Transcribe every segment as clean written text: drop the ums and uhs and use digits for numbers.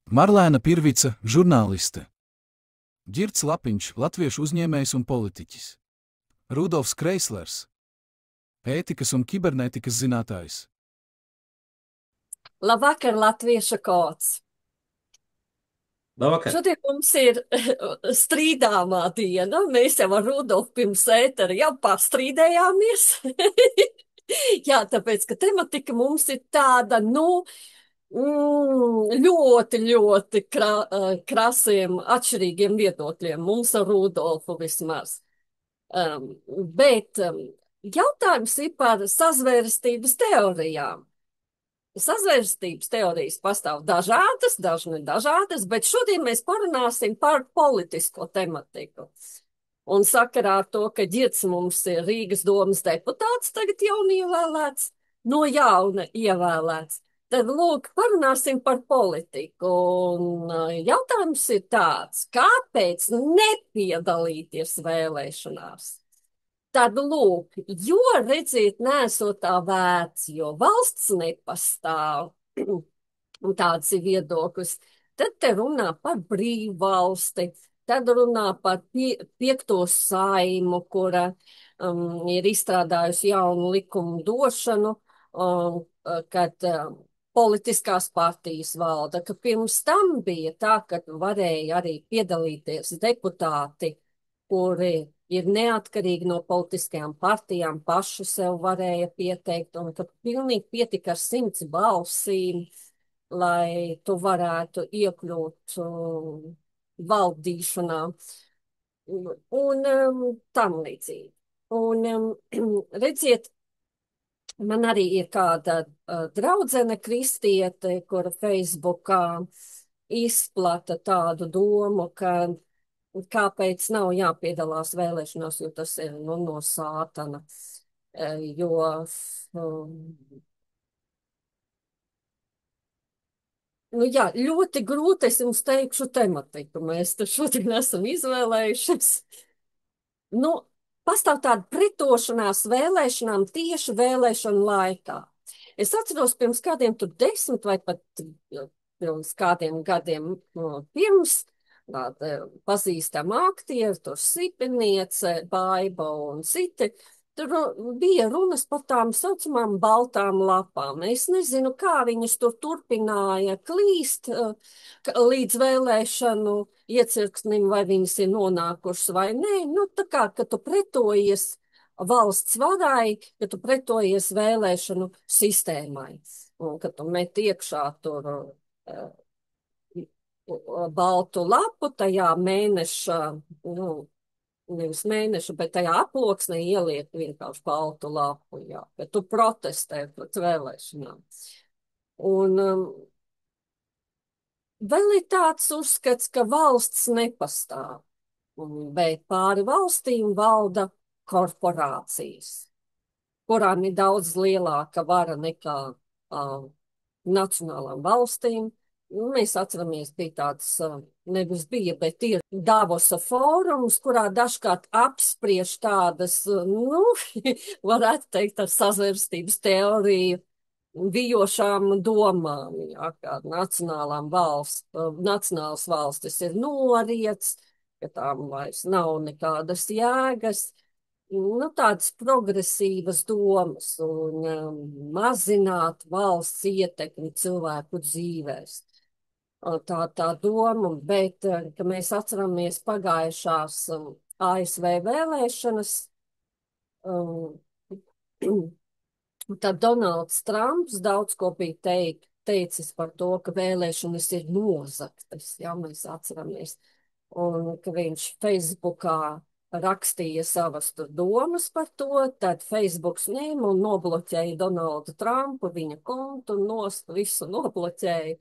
Marlēna Pirvica, žurnāliste. Ģirds Lapiņš, latviešu uzņēmējs un politiķis. Rudolfs Kreislers, ētikas un kibernētikas zinātājs. Labvakar, latviešu kods! Labvakar. Šodien mums ir strīdāmā diena. Mēs jau ar Rudolfu pirms ētera jau pārstrīdējāmies. Jā, tāpēc, ka tematika mums ir tāda, ļoti, ļoti krasiem, atšķirīgiem viedokļiem. Mums ar Rudolfu vismaz. Bet jautājums ir par sazvērstības teorijām. Sazvērstības teorijas pastāv dažādas, dažas nedažādas, bet šodien mēs parunāsim par politisko tematiku. Un sakarā ar to, ka Ģirds mums ir Rīgas domas deputāts, tagad jaunievēlēts, no jauna ievēlēts, tad lūk, parunāsim par politiku. Un jautājums ir tāds, kāpēc nepiedalīties vēlēšanās? Tad, lūk, jo, redziet, nesot tā vērts, jo valsts nepastāv, un tāds ir viedoklis, tad te runā par brīvvalsti, tad runā par piekto saimu, kura ir izstrādājusi jaunu likumu došanu, kad politiskās partijas valda, ka pirms tam bija tā, ka varēja arī piedalīties deputāti, kuri ir neatkarīgi no politiskajām partijām, paši sev varēja pieteikt, un ka pilnīgi pietika ar 100 balsīm, lai tu varētu iekļūt valdīšanā un tam līdzīgi. Un redziet, man arī ir kāda draudzene kristiete, kura Facebookā izplata tādu domu, ka kāpēc nav jāpiedalās vēlēšanās, jo tas ir no sātana. Jo jā, ļoti grūti es jums teikšu tematiku. Mēs te šodien esam izvēlējušies. Pastāv tāda pretošanās vēlēšanām tieši vēlēšanu laikā. Es atceros pirms kādiem 10 vai pat pirms kādiem gadiem pirms, tāda pazīstama aktieri, tur Sipiniece, Baiba un citi. Tur bija runas par tām saucamām baltām lapām. Es nezinu, kā viņas tur turpināja klīst līdz vēlēšanu iecirksnim, vai viņas ir nonākušas vai nē. Tā kā, ka tu pretojies valsts varai, ka tu pretojies vēlēšanu sistēmai. Un ka tu met iekšā tur baltu lapu tajā mēneša, nevis mēneša, bet tajā aploksnē ieliek vienkārši baltu lapu, jā, bet tu protestē pret vēlēšanām. Un vēl ir tāds uzskats, ka valsts nepastāv, bet pāri valstīm valda korporācijas, kurām ir daudz lielāka vara nekā nacionālām valstīm. Mēs atceramies, bija tāds, nevis bija, bet ir Davosa fórums, kurā dažkārt apspriež tādas, varētu teikt, ar sazvērstības teoriju vijošām domām, jā, kā nacionālas valstis ir noriets, ka tām vairs nav nekādas jēgas. Tādas progresīvas domas un mazināt valsts ietekmi cilvēku dzīvēs. Tā doma, bet, ka mēs atceramies pagājušās ASV vēlēšanas, tad Donalds Trumps daudz ko bija teicis par to, ka vēlēšanas ir nozagtas, ja mēs atceramies, un ka viņš Facebookā rakstīja savas domas par to, tad Facebooks ņēma un nobloķēja Donaldu Trumpu, viņa kontu, visu nobloķēja.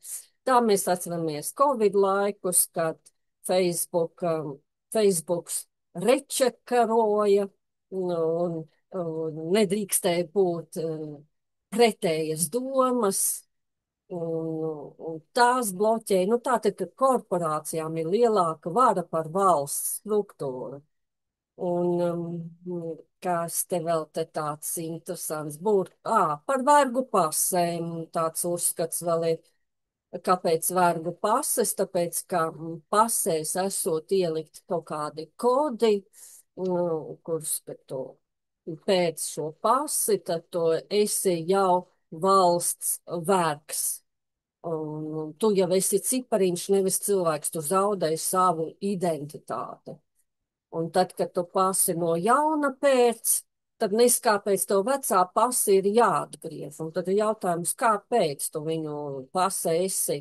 Tā mēs atceramies Covid laikus, kad Facebooks rečekaroja un nedrīkstēja būt pretējas domas, un tās bloķēja. Tātad, ka korporācijām ir lielāka vara par valsts struktūru. Un kas te vēl te tāds interesants būtu? Par vergu pasēm tāds uzskats vēl ir. Kāpēc vergu pases? Tāpēc, ka pasēs esot ielikt kaut kādi kodi, kurus, kad tu pēc šo pasi, tad tu esi jau valsts vergs. Un tu jau esi cipariņš, nevis cilvēks, tu zaudēji savu identitāti. Un tad, kad tu pasi no jauna pēc, tad nes kāpēc tev vecā pasi ir jāatgriež. Un tad ir jautājums, kāpēc tu viņu pasi esi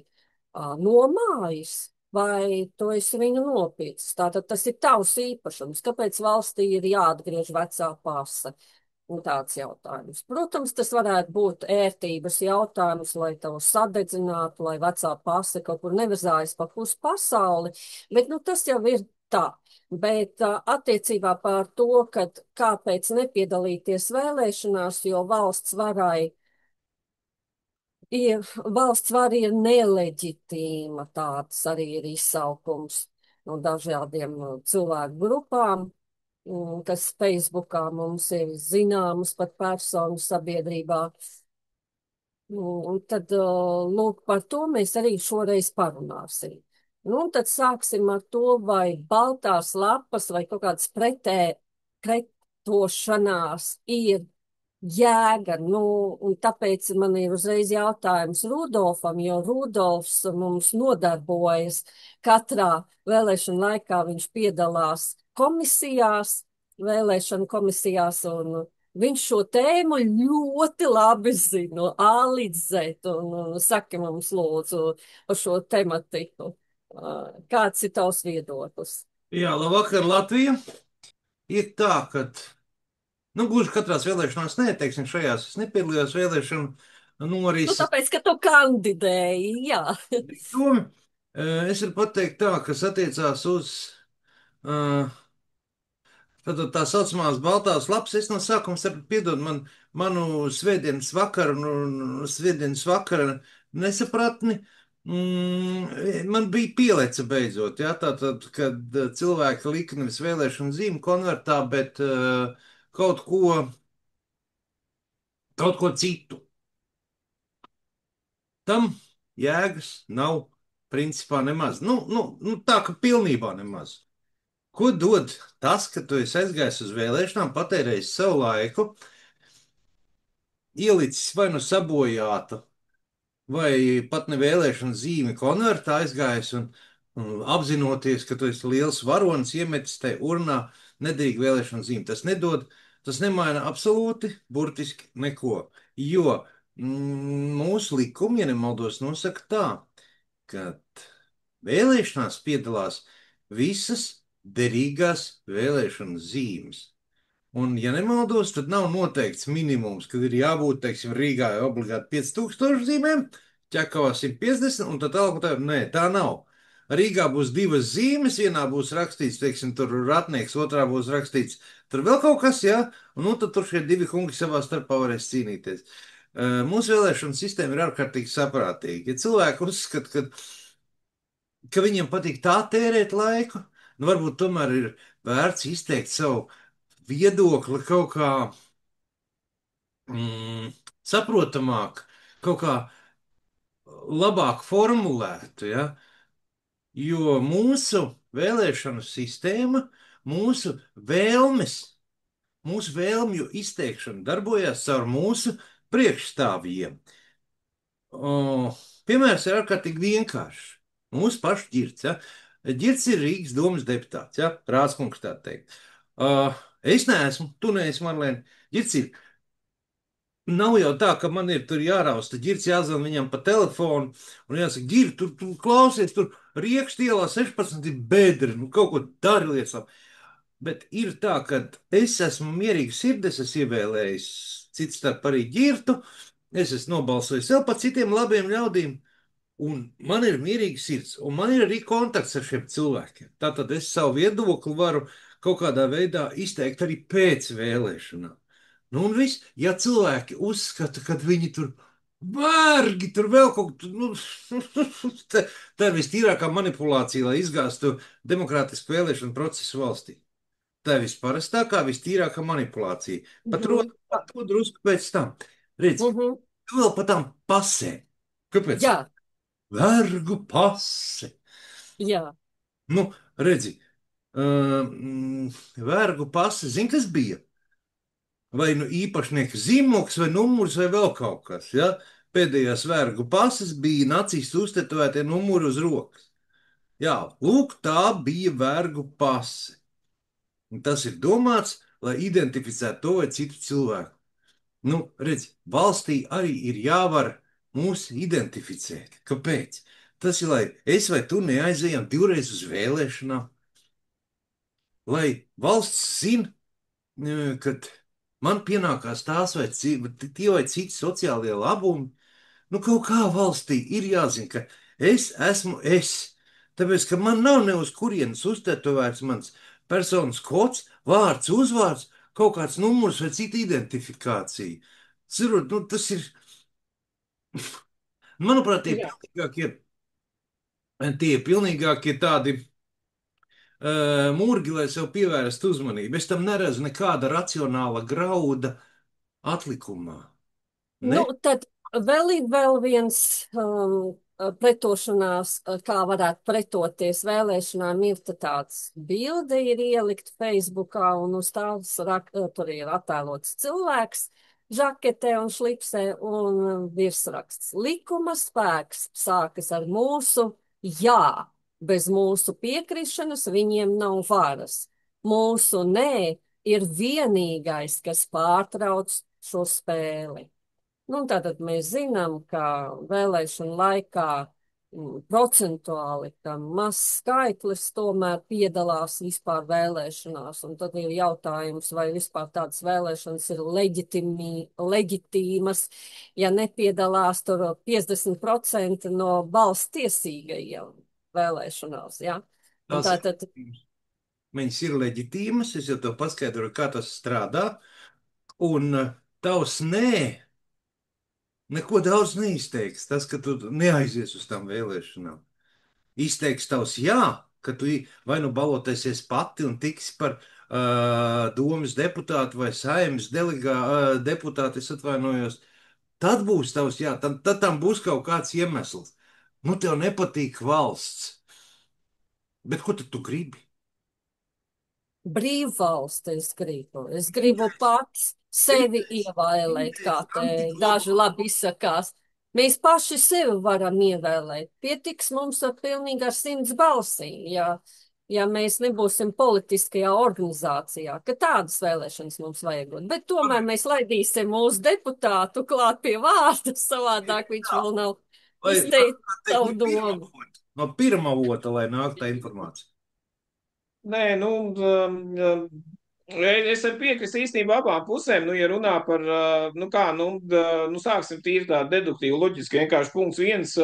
nomājis, vai tu esi viņu nopircis. Tātad tas ir tavs īpašums. Kāpēc valstī ir jāatgriež vecā pasa? Un tāds jautājums. Protams, tas varētu būt ērtības jautājums, lai tev sadedzinātu, lai vecā pase kaut kur nevazājas pa pusi pasauli, bet nu, tas jau ir tā. Bet attiecībā par to, kad kāpēc nepiedalīties vēlēšanās, jo valsts vara ir neleģitīma, tāds arī ir izsaukums no dažādiem cilvēku grupām, kas Facebookā mums ir zināmas pat personu sabiedrībā. Un tad, lūk, par to mēs arī šoreiz parunāsim. Nu, un tad sāksim ar to, vai baltās lapas vai kaut kādas pretošanās ir jēga. Nu, un tāpēc man ir uzreiz jautājums Rudolfam, jo Rudolfs mums nodarbojas katrā vēlēšana laikā, viņš piedalās komisijās, vēlēšanu komisijās, un viņš šo tēmu ļoti labi zina, no A līdz Z, un saki mums lūdzu par šo tematiku. Kāds ir tavs viedoklis? Jā, labvakar, Latvija. Ir tā, ka, nu, gluži katrās vēlēšanās, neteiksim, šajās es nepiedalījos vēlēšanu norises. Tāpēc, ka tu kandidēji, jā. Domu. Es varu pateikt tā, kas attiecās uz tātad tā saucamās baltās lapas. Es no sākuma sapratu, piedod manu svētdienas vakara nesapratni. Man bija pieleca beidzot, ja, tātad, kad cilvēki lika nevis vēlēšanu zīmi konvertā, bet kaut ko citu. Tam jēgas nav principā nemaz. Tā ka pilnībā nemaz. Ko dod tas, ka tu esi aizgājis uz vēlēšanām, patērējis savu laiku, ielicis vai nu sabojātu, vai pat ne vēlēšanu zīmi konvertā aizgājis un apzinoties, ka tu esi liels varonis, iemetis tajā urnā nederīgu vēlēšanu zīmi. Tas nedod, tas nemaina absolūti burtiski neko, jo mūsu likumi, ja nemaldos, nosaka tā, ka vēlēšanās piedalās visas derīgās vēlēšanu zīmes. Un, ja nemaldos, tad nav noteikts minimums, kad ir jābūt, teiksim, Rīgā obligāti 5000 zīmēm, Ķekavā 150, un tad tālāk, nē, tā nav. Rīgā būs divas zīmes, vienā būs rakstīts, teiksim, tur ratnieks, otrā būs rakstīts, tur vēl kaut kas, jā, un nu, tad tur šie divi kungi savā starpā varēs cīnīties. Mūsu vēlēšana sistēma ir ārkārtīgi saprātīga. Ja cilvēki uzskata, ka viņiem patīk tā tērēt laiku, nu varbūt tomēr ir vērts izteikt savu viedokli kaut kā saprotamāk, kaut kā labāk formulētu, ja? Jo mūsu vēlēšanu sistēma, mūsu vēlmju izteikšana darbojas caur mūsu priekšstāvjiem. Piemērs ir ārkārtīgi vienkāršs. Mūsu pašu ģirds, ja? Ģirds ir Rīgas domas deputāts, ja? Rāskungs tā teikt. Es neesmu, tu neesi, Marlēna. Ģirds ir. Nav jau tā, ka man ir tur jārausta ģirds, jāzvan viņam pa telefonu un jāsaka, ģird, tur klausies, tur Riekštielā 16 ir bedri, nu kaut ko dari liecām. Bet ir tā, ka es esmu mierīgi sirds, es ievēlējis cits starp arī ģirtu, es esmu nobalsojis vēl pa citiem labiem ļaudīm, un man ir mierīgi sirds, un man ir arī kontakts ar šiem cilvēkiem. Tātad es savu viedokli varu kaut kādā veidā izteikt arī pēc vēlēšanām. Nu, un viss, ja cilvēki uzskata, ka viņi tur vergi, tur vēl kaut ko, nu, tā ir vistīrākā manipulācija, lai izgāstu demokrātisku vēlēšanu procesu valstī. Tā ir visparastākā, vistīrākā manipulācija. Pat to drusku pēc tam. Redz, tu vēl pa tām pasēm. Kāpēc? Jā. Vergu pase. Jā. Nu, redzi, vergu pase, zini, kas bija? Vai nu īpašnieka zīmogs, vai numurs, vai vēl kaut kas. Ja? Pēdējās vergu pases bija nacistu uztetovētie numuri uz rokas. Jā, lūk, tā bija vergu pase. Un tas ir domāts, lai identificētu to vai citu cilvēku. Nu, redz, valstī arī ir jāvar mūs identificēt. Kāpēc? Tas ir, lai es vai tu neaizejam divreiz uz vēlēšanām, lai valsts zina, kad man pienākās tās vai tie vai citi sociālie labumi. Nu, kaut kā valstī ir jāzina, ka es esmu es. Tāpēc, ka man nav ne uz kurienes uztetovēts mans personas kods, vārds, uzvārds, kaut kāds numurs vai cita identifikācija. Zirot, nu, tas ir, manuprāt, Jā. tie pilnīgākie tādi murgi, lai sev pievērstu uzmanību. Es tam neredzu nekāda racionāla grauda atlikumā. Nu, Ne? tad vēl viens pretošanās, kā varētu pretoties vēlēšanām, ir tāds bilde ir ielikt Facebookā un uz tās tur ir attēlots cilvēks žaketē un šlipsē un virsraksts. Likuma spēks sākas ar mūsu jā, bez mūsu piekrišanas viņiem nav varas. Mūsu nē ir vienīgais, kas pārtrauc šo spēli. Nu, tātad mēs zinām, ka vēlēšana laikā procentuāli mazs skaitlis tomēr piedalās vispār vēlēšanās. Un tad ir jautājums, vai vispār tādas vēlēšanas ir leģitīmas, ja nepiedalās tur 50% no balss tiesīgajiem vēlēšanās. Ja? Un Tās ir tātad leģitīmas. Viņas ir leģitīmas, es jau to paskaidroju, kā tas strādā. Un tavs nē, neko daudz neizteiks. Tas, ka tu neaizies uz tām vēlēšanām. Izteiks tavs jā, ka tu vai nu balotēsies pati un tiksi par domas deputātu vai saimnes deputātu, es atvainojos. Tad būs tavs jā, tad tam būs kaut kāds iemesls. Nu, tev nepatīk valsts. Bet ko tad tu gribi? brīvvalsti es gribu. Es gribu pats sevi ievēlēt, kā te daži labi izsakās. Mēs paši sevi varam ievēlēt. Pietiks mums ar pilnīgi ar 100 balsīm, ja mēs nebūsim politiskajā organizācijā, ka tādas vēlēšanas mums vajagot. Bet tomēr mēs laidīsim mūsu deputātu klāt pie vārda, savādāk viņš vēl nav Vai izteicis teikt, savu domu. no pirmā vota, lai nāk tā informācija? Nē, nu, es arī piekrītu īstenībā abām pusēm. Nu, ja runā par, nu kā, nu sāksim tīri tā deduktīvi, loģiski, vienkārši punkts viens.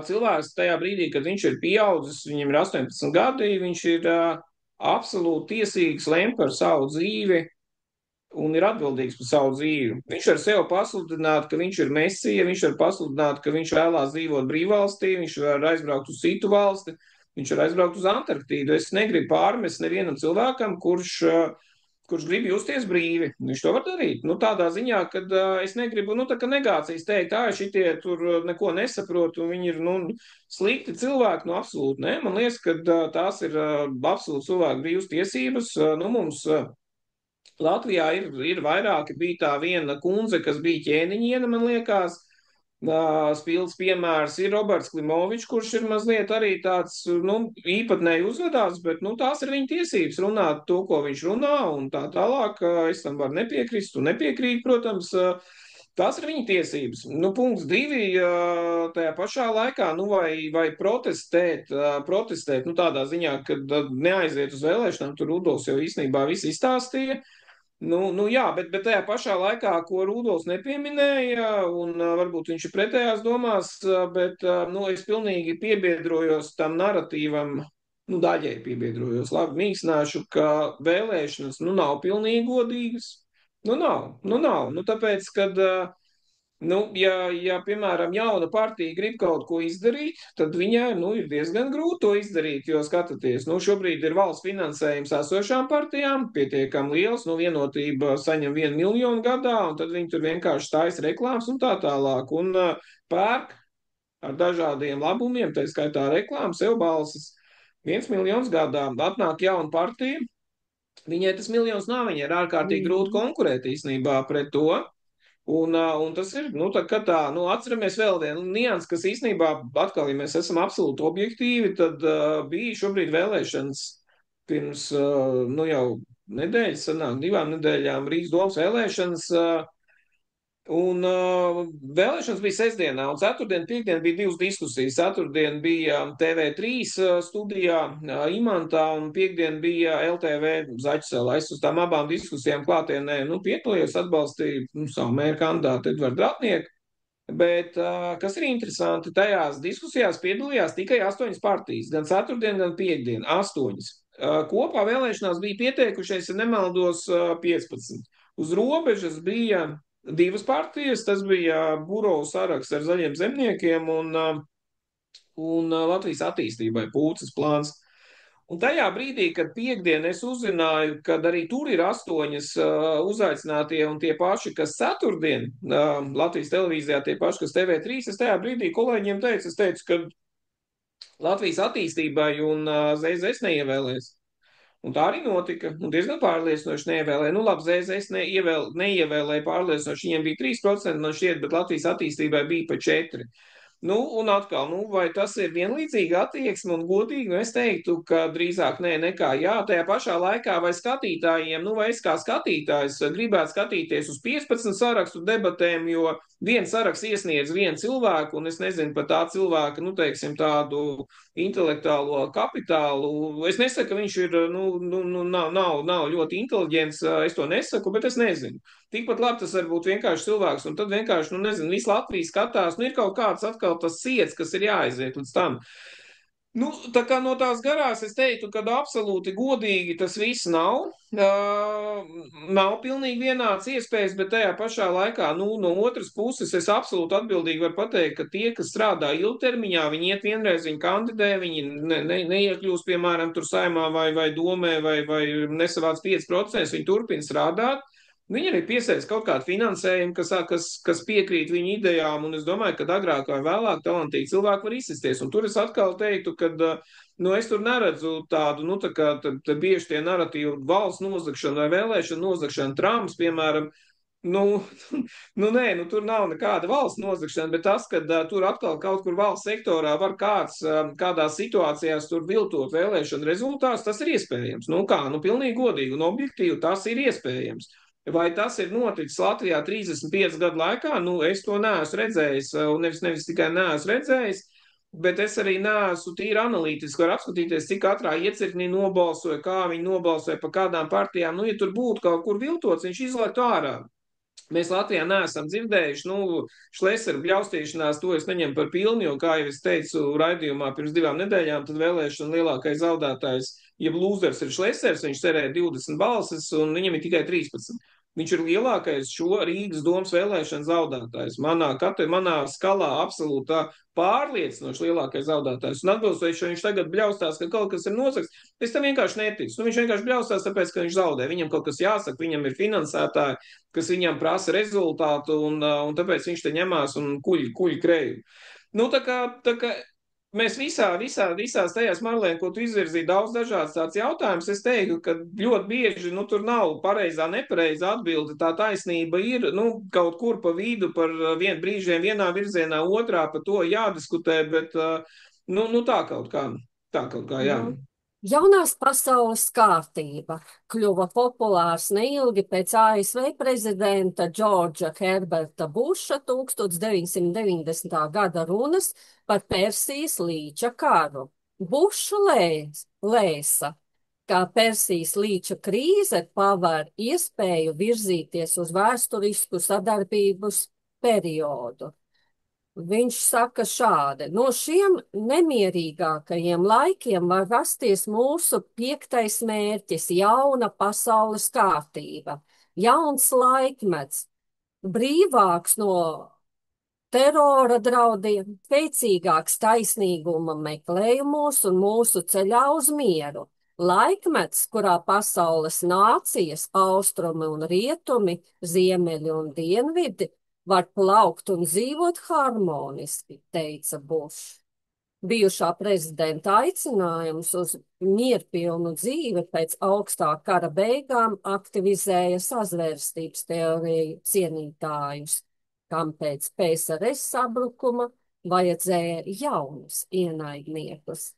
Cilvēks tajā brīdī, kad viņš ir pieaudzis, viņam ir 18 gadi, viņš ir absolūti tiesīgs lemt par savu dzīvi un ir atbildīgs par savu dzīvi. Viņš var sev pasludināt, ka viņš ir mesija, viņš var pasludināt, ka viņš vēlās dzīvot brīvvalstī, viņš var aizbraukt uz citu valsti, viņš var aizbraukt uz Antarktīdu. Es negribu pārmest nevienam cilvēkam, kurš grib justies brīvi. Viņš to var darīt. Nu, tādā ziņā, ka es negribu, nu, tā kā negācijas teikt, šitie tur neko nesaprot, un viņi ir, nu, slikti cilvēki, nu, absolūti, ne. Man liekas, ka tās ir absolūti cilvēku brīvas tiesības. Nu, mums Latvijā ir vairāki, bija tā viena kundze, kas bija ķēniņiene, man liekas. Spilgts piemērs ir Roberts Klimovičs, kurš ir mazliet arī tāds, nu, īpatnēji uzvedās, bet, nu, tās ir viņa tiesības runāt to, ko viņš runā, un tā tālāk. Es tam varu nepiekrist, un nepiekrīt, protams. Tās ir viņa tiesības. Nu, punkts 2. Tajā pašā laikā, nu, vai protestēt, nu, tādā ziņā, ka neaiziet uz vēlēšanām, tur Rudolfs jau īstenībā viss izstāstīja. Nu jā, bet tajā pašā laikā, ko Rudolfs nepieminēja, un varbūt viņš ir pretējās domās, bet nu, es pilnīgi piebiedrojos tam naratīvam, nu, daļai piebiedrojos, labi, mīkstināšu, ka vēlēšanas, nu, nav pilnīgi godīgas. Nu, nav. Nu, tāpēc, kad nu, ja, piemēram, jauna partija grib kaut ko izdarīt, tad viņai, nu, ir diezgan grūti to izdarīt, jo skatāties, nu, šobrīd ir valsts finansējums esošām partijām, pietiekami liels, nu, Vienotība saņem 1 miljonu gadā, un tad viņi tur vienkārši stājas reklāmas un tā tālāk, un pērk ar dažādiem labumiem, tā skaitā reklāmas, sev balsis. 1 miljons gadā atnāk jauna partija. Viņai tas miljons nav, viņai ir ārkārtīgi grūti konkurēt īstenībā pret to. Un tas ir, atceramies vēl vienu niansu, kas īstenībā, atkal, ja mēs esam absolūti objektīvi, tad bija šobrīd vēlēšanas pirms, jau nedēļas, sanāk, 2 nedēļām Rīgas domas vēlēšanas. Vēlēšanas bija sestdienā, un ceturtdien, piekdien bija 2 diskusijas. Ceturtdien bija TV3 studijā Imantā, un piekdien bija LTV Zaķiselā. Es uz tām abām diskusijām klātienē piedalījos, atbalstīju savu mēru kandidātu Edvardu Ratnieku. Bet, kas ir interesanti, tajās diskusijās piedalījās tikai 8 partijas, gan ceturtdien, gan piekdien, 8. Kopā vēlēšanās bija pieteikušies, ja nemaldos, 15. Uz robežas bija 2 partijas, tas bija Burovu saraksts ar zaļiem zemniekiem un Latvijas attīstībai Pūces plāns. Un tajā brīdī, kad piekdien es uzzināju, ka arī tur ir 8 uzaicinātie un tie paši, kas ceturtdien Latvijas televīzijā, tie paši, kas TV3, es tajā brīdī kolēģiem teicu, ka Latvijas attīstībai un ZZS neievēlēs. Un tā arī notika, un diezgan pārliecinoši neievēlēja. Labi, ZZS neievēlēja pārliecinoši, viņiem bija 3% no šķiet, bet Latvijas attīstībai bija pa 4%. Un atkal, vai tas ir vienlīdzīga attieksme un godīgi, es teiktu, ka drīzāk nē, nekā jā. Tajā pašā laikā vai skatītājiem, vai es kā skatītājs gribētu skatīties uz 15 sarakstu debatēm, jo viens saraksts iesniedz vienu cilvēku, un es nezinu par tā cilvēka, tādu intelektuālo kapitālu. Es nesaku, ka viņš ir, nav ļoti inteliģents, es to nesaku, bet es nezinu. Tikpat labi tas var būt vienkārši cilvēks, un tad vienkārši, visu Latviju skatās, ir kaut kāds atkal tas ciets, kas ir jāaiziet līdz tam. Tā kā no tās garās es teiktu, ka absolūti godīgi tas viss nav. Nav pilnīgi vienāds iespējas, bet tajā pašā laikā, no otras puses, es absolūti atbildīgi varu pateikt, ka tie, kas strādā ilgtermiņā, viņi iet vienreiz, viņi kandidē, viņi neiekļūst, piemēram, tur saimā vai domē, vai nesavāc 5%, viņi turpina strādāt. Viņi arī piesaista kaut kādu finansējumu, kas piekrīt viņu idejām, un es domāju, ka agrāk vai vēlāk talantīgi cilvēki var izsisties. Un tur es atkal teiktu, ka es tur neredzu tādu, bieži tie narratīvi valsts nozagšana vai vēlēšana nozagšana, Trumps, piemēram, tur nav nekāda valsts nozagšana, bet tas, ka tur atkal kaut kur valsts sektorā var kāds kādās situācijās tur viltot vēlēšana rezultātus, tas ir iespējams. Pilnīgi godīgi un objektīvi tas ir iespējams. Vai tas ir noticis Latvijā 35 gadu laikā? Es to neesmu redzējis, un nevis tikai neesmu redzējis, bet es arī neesmu tīri analītiski var apskatīties, cik katrā iecirknī nobalsoja, kā viņi nobalsoja, pa kādām partijām. Ja tur būtu kaut kur viltots, viņš izlaiž ārā. Mēs Latvijā neesam dzirdējuši, Šlesera bļaustīšanās, to es neņemu par pilnu, jo, kā jau es teicu raidījumā pirms 2 nedēļām, tad vēlēšana lielākais zaudētājs, ja lūzers ir Šlesers, viņš cerēja 20 balsis un viņam ir tikai 13. Viņš ir lielākais šo Rīgas domas vēlēšana zaudētājs. Manā skalā absolūtā pārliecinoši lielākais zaudētājs. Un atbilstoši, viņš tagad bļaustās, ka kaut kas ir nosakts, es tam vienkārši neticu. Viņš vienkārši bļaustās, tāpēc, ka viņš zaudē. Viņam kaut kas jāsaka, viņam ir finansētāji, kas viņam prasa rezultātu, un tāpēc viņš te ņemās un kuļ kreju. Tā kā mēs visās tajās, Marlēn, ko tu izvirzīji daudz dažādas tāds jautājums, es teiktu, ka ļoti bieži, tur nav pareizā, nepareizā atbilde, tā taisnība ir, kaut kur pa vidu par brīžiem vienā virzienā, otrā, par to jādiskutē, bet, tā kaut kā, jā. Jaunās pasaules kārtība kļuva populārs neilgi pēc ASV prezidenta Džordža Herberta Buša 1990. gada runas par Persijas līča karu. Bušs lēsa, ka Persijas līča krīze paver iespēju virzīties uz vēsturisku sadarbības periodu. Viņš saka šādi: no šiem nemierīgākajiem laikiem var rasties mūsu 5. mērķis - jauna pasaules kārtība, jauns laikmets, brīvāks no terora draudiem, spēcīgāks taisnīguma meklējumos un mūsu ceļā uz mieru. Laikmets, kurā pasaules nācijas, austrumi un rietumi, ziemeļi un dienvidi, var plaukt un dzīvot harmoniski, teica Bušs. Bijušā prezidenta aicinājums uz mierpilnu dzīvi pēc augstā kara beigām aktivizēja sazvērstības teoriju cienītājus, kam pēc PSRS sabrukuma vajadzēja jaunus ienaidniekus.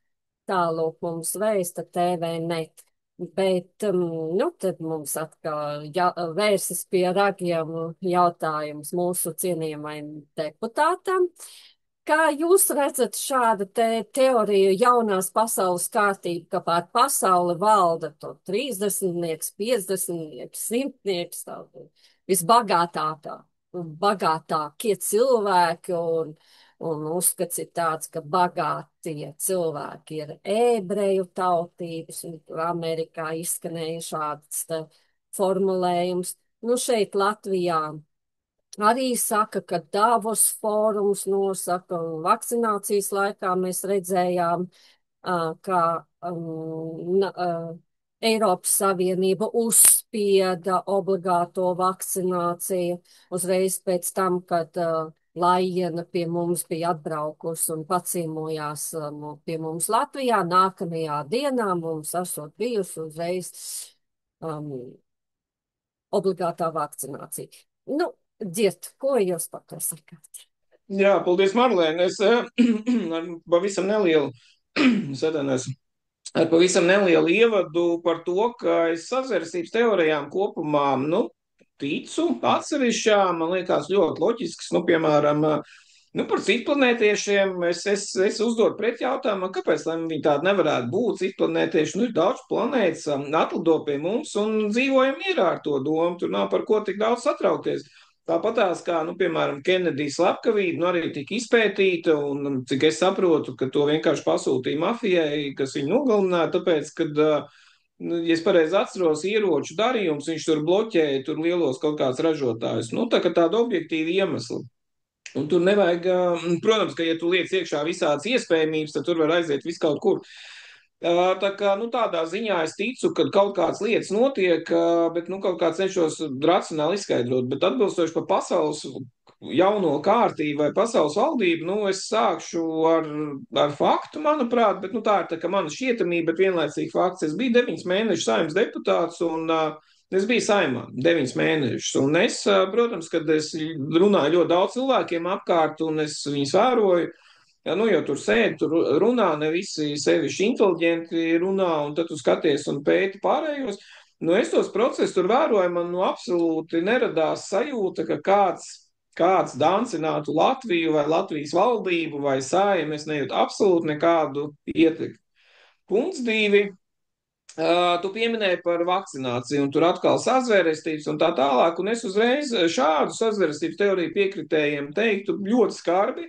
Tālūk mums vēsta TVNet. Bet, tad mums atkal vērsis pie ragiem jautājums mūsu cienījamajam deputātam. Kā jūs redzat šādu teoriju jaunās pasaules kārtību, ka pār pasauli valda to 30-nieks, 50-nieks, 100-nieks, bagātākie cilvēki un uzskats ir tāds, ka bagātie cilvēki ir ebreju tautības, un Amerikā izskanēja šāds formulējums. Nu, šeit Latvijā arī saka, ka Davos fórums nosaka, un vakcinācijas laikā mēs redzējām, ka Eiropas Savienība uzspieda obligāto vakcināciju uzreiz pēc tam, kad Laiena pie mums bija atbraukusi un paciemojās pie mums Latvijā. Nākamajā dienā mums esot bijusi uzreiz obligātā vakcinācija. Nu, Dzirt, ko jūs par to sakāt? Jā, paldies, Marlēne. Es ar pavisam nelielu ievadu par to, ka es sazvērstības teorijām kopumā, ticu atsevišķām, man liekas ļoti loģisks, piemēram, par citplanētiešiem es uzdodu pretjautājumu, kāpēc viņi tādi nevarētu būt citplanētieši. Ir daudz planētas, atlido pie mums un dzīvojam mierā ar to domu, tur nav par ko tik daudz satraukties. Tāpatās kā, piemēram, Kenedijas slepkavība, arī tika izpētīta, un cik es saprotu, ka to vienkārši pasūtīja mafijai, kas viņu nogalināja, tāpēc, kad, ja es pareizi atceros, ieroču darījums, viņš tur bloķēja tur lielos kaut kāds ražotājus. Tāda objektīva iemesla. Un tur nevajag, protams, ka ja tu liec iekšā visādas iespējamības, tad tur var aiziet viss kaut kur. Tā kā, tādā ziņā es ticu, ka kaut kādas lietas notiek, bet, kaut kā cenšos racionāli izskaidrot, bet atbilstoši par pasaules jauno kārtību vai pasaules valdību, es sākšu ar faktu, manuprāt, bet, tā ir tā kā mana šķietamība, bet vienlaicīgi fakts. Es biju 9 mēnešus Saeimas deputāts un es biju Saeimā 9 mēnešus, un es, protams, kad es runāju ļoti daudz cilvēkiem apkārt un es viņus vēroju, jau tur sēdi, tur runā, ne visi sevišķi inteliģenti runā, un tad tu skaties un pēti pārējos. Es tos procesus tur vēroju, man absolūti neradās sajūta, ka kāds dancinātu Latviju vai Latvijas valdību vai Saeimu, es nejūtu absolūti nekādu ietekmi. Punkts 2. Tu pieminēji par vakcināciju, un tur atkal sazvērestības un tā tālāk, un es uzreiz šādu sazvērestības teoriju piekritējiem teiktu ļoti skarbi.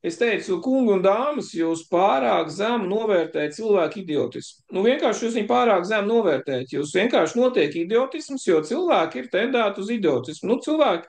Es teicu, kungi un dāmas, jūs pārāk zemu novērtējat cilvēku idiotismu. Vienkārši jūs viņu pārāk zemu novērtējat. Jūs vienkārši notiek idiotisms, jo cilvēki ir tendēti uz idiotismu. Cilvēki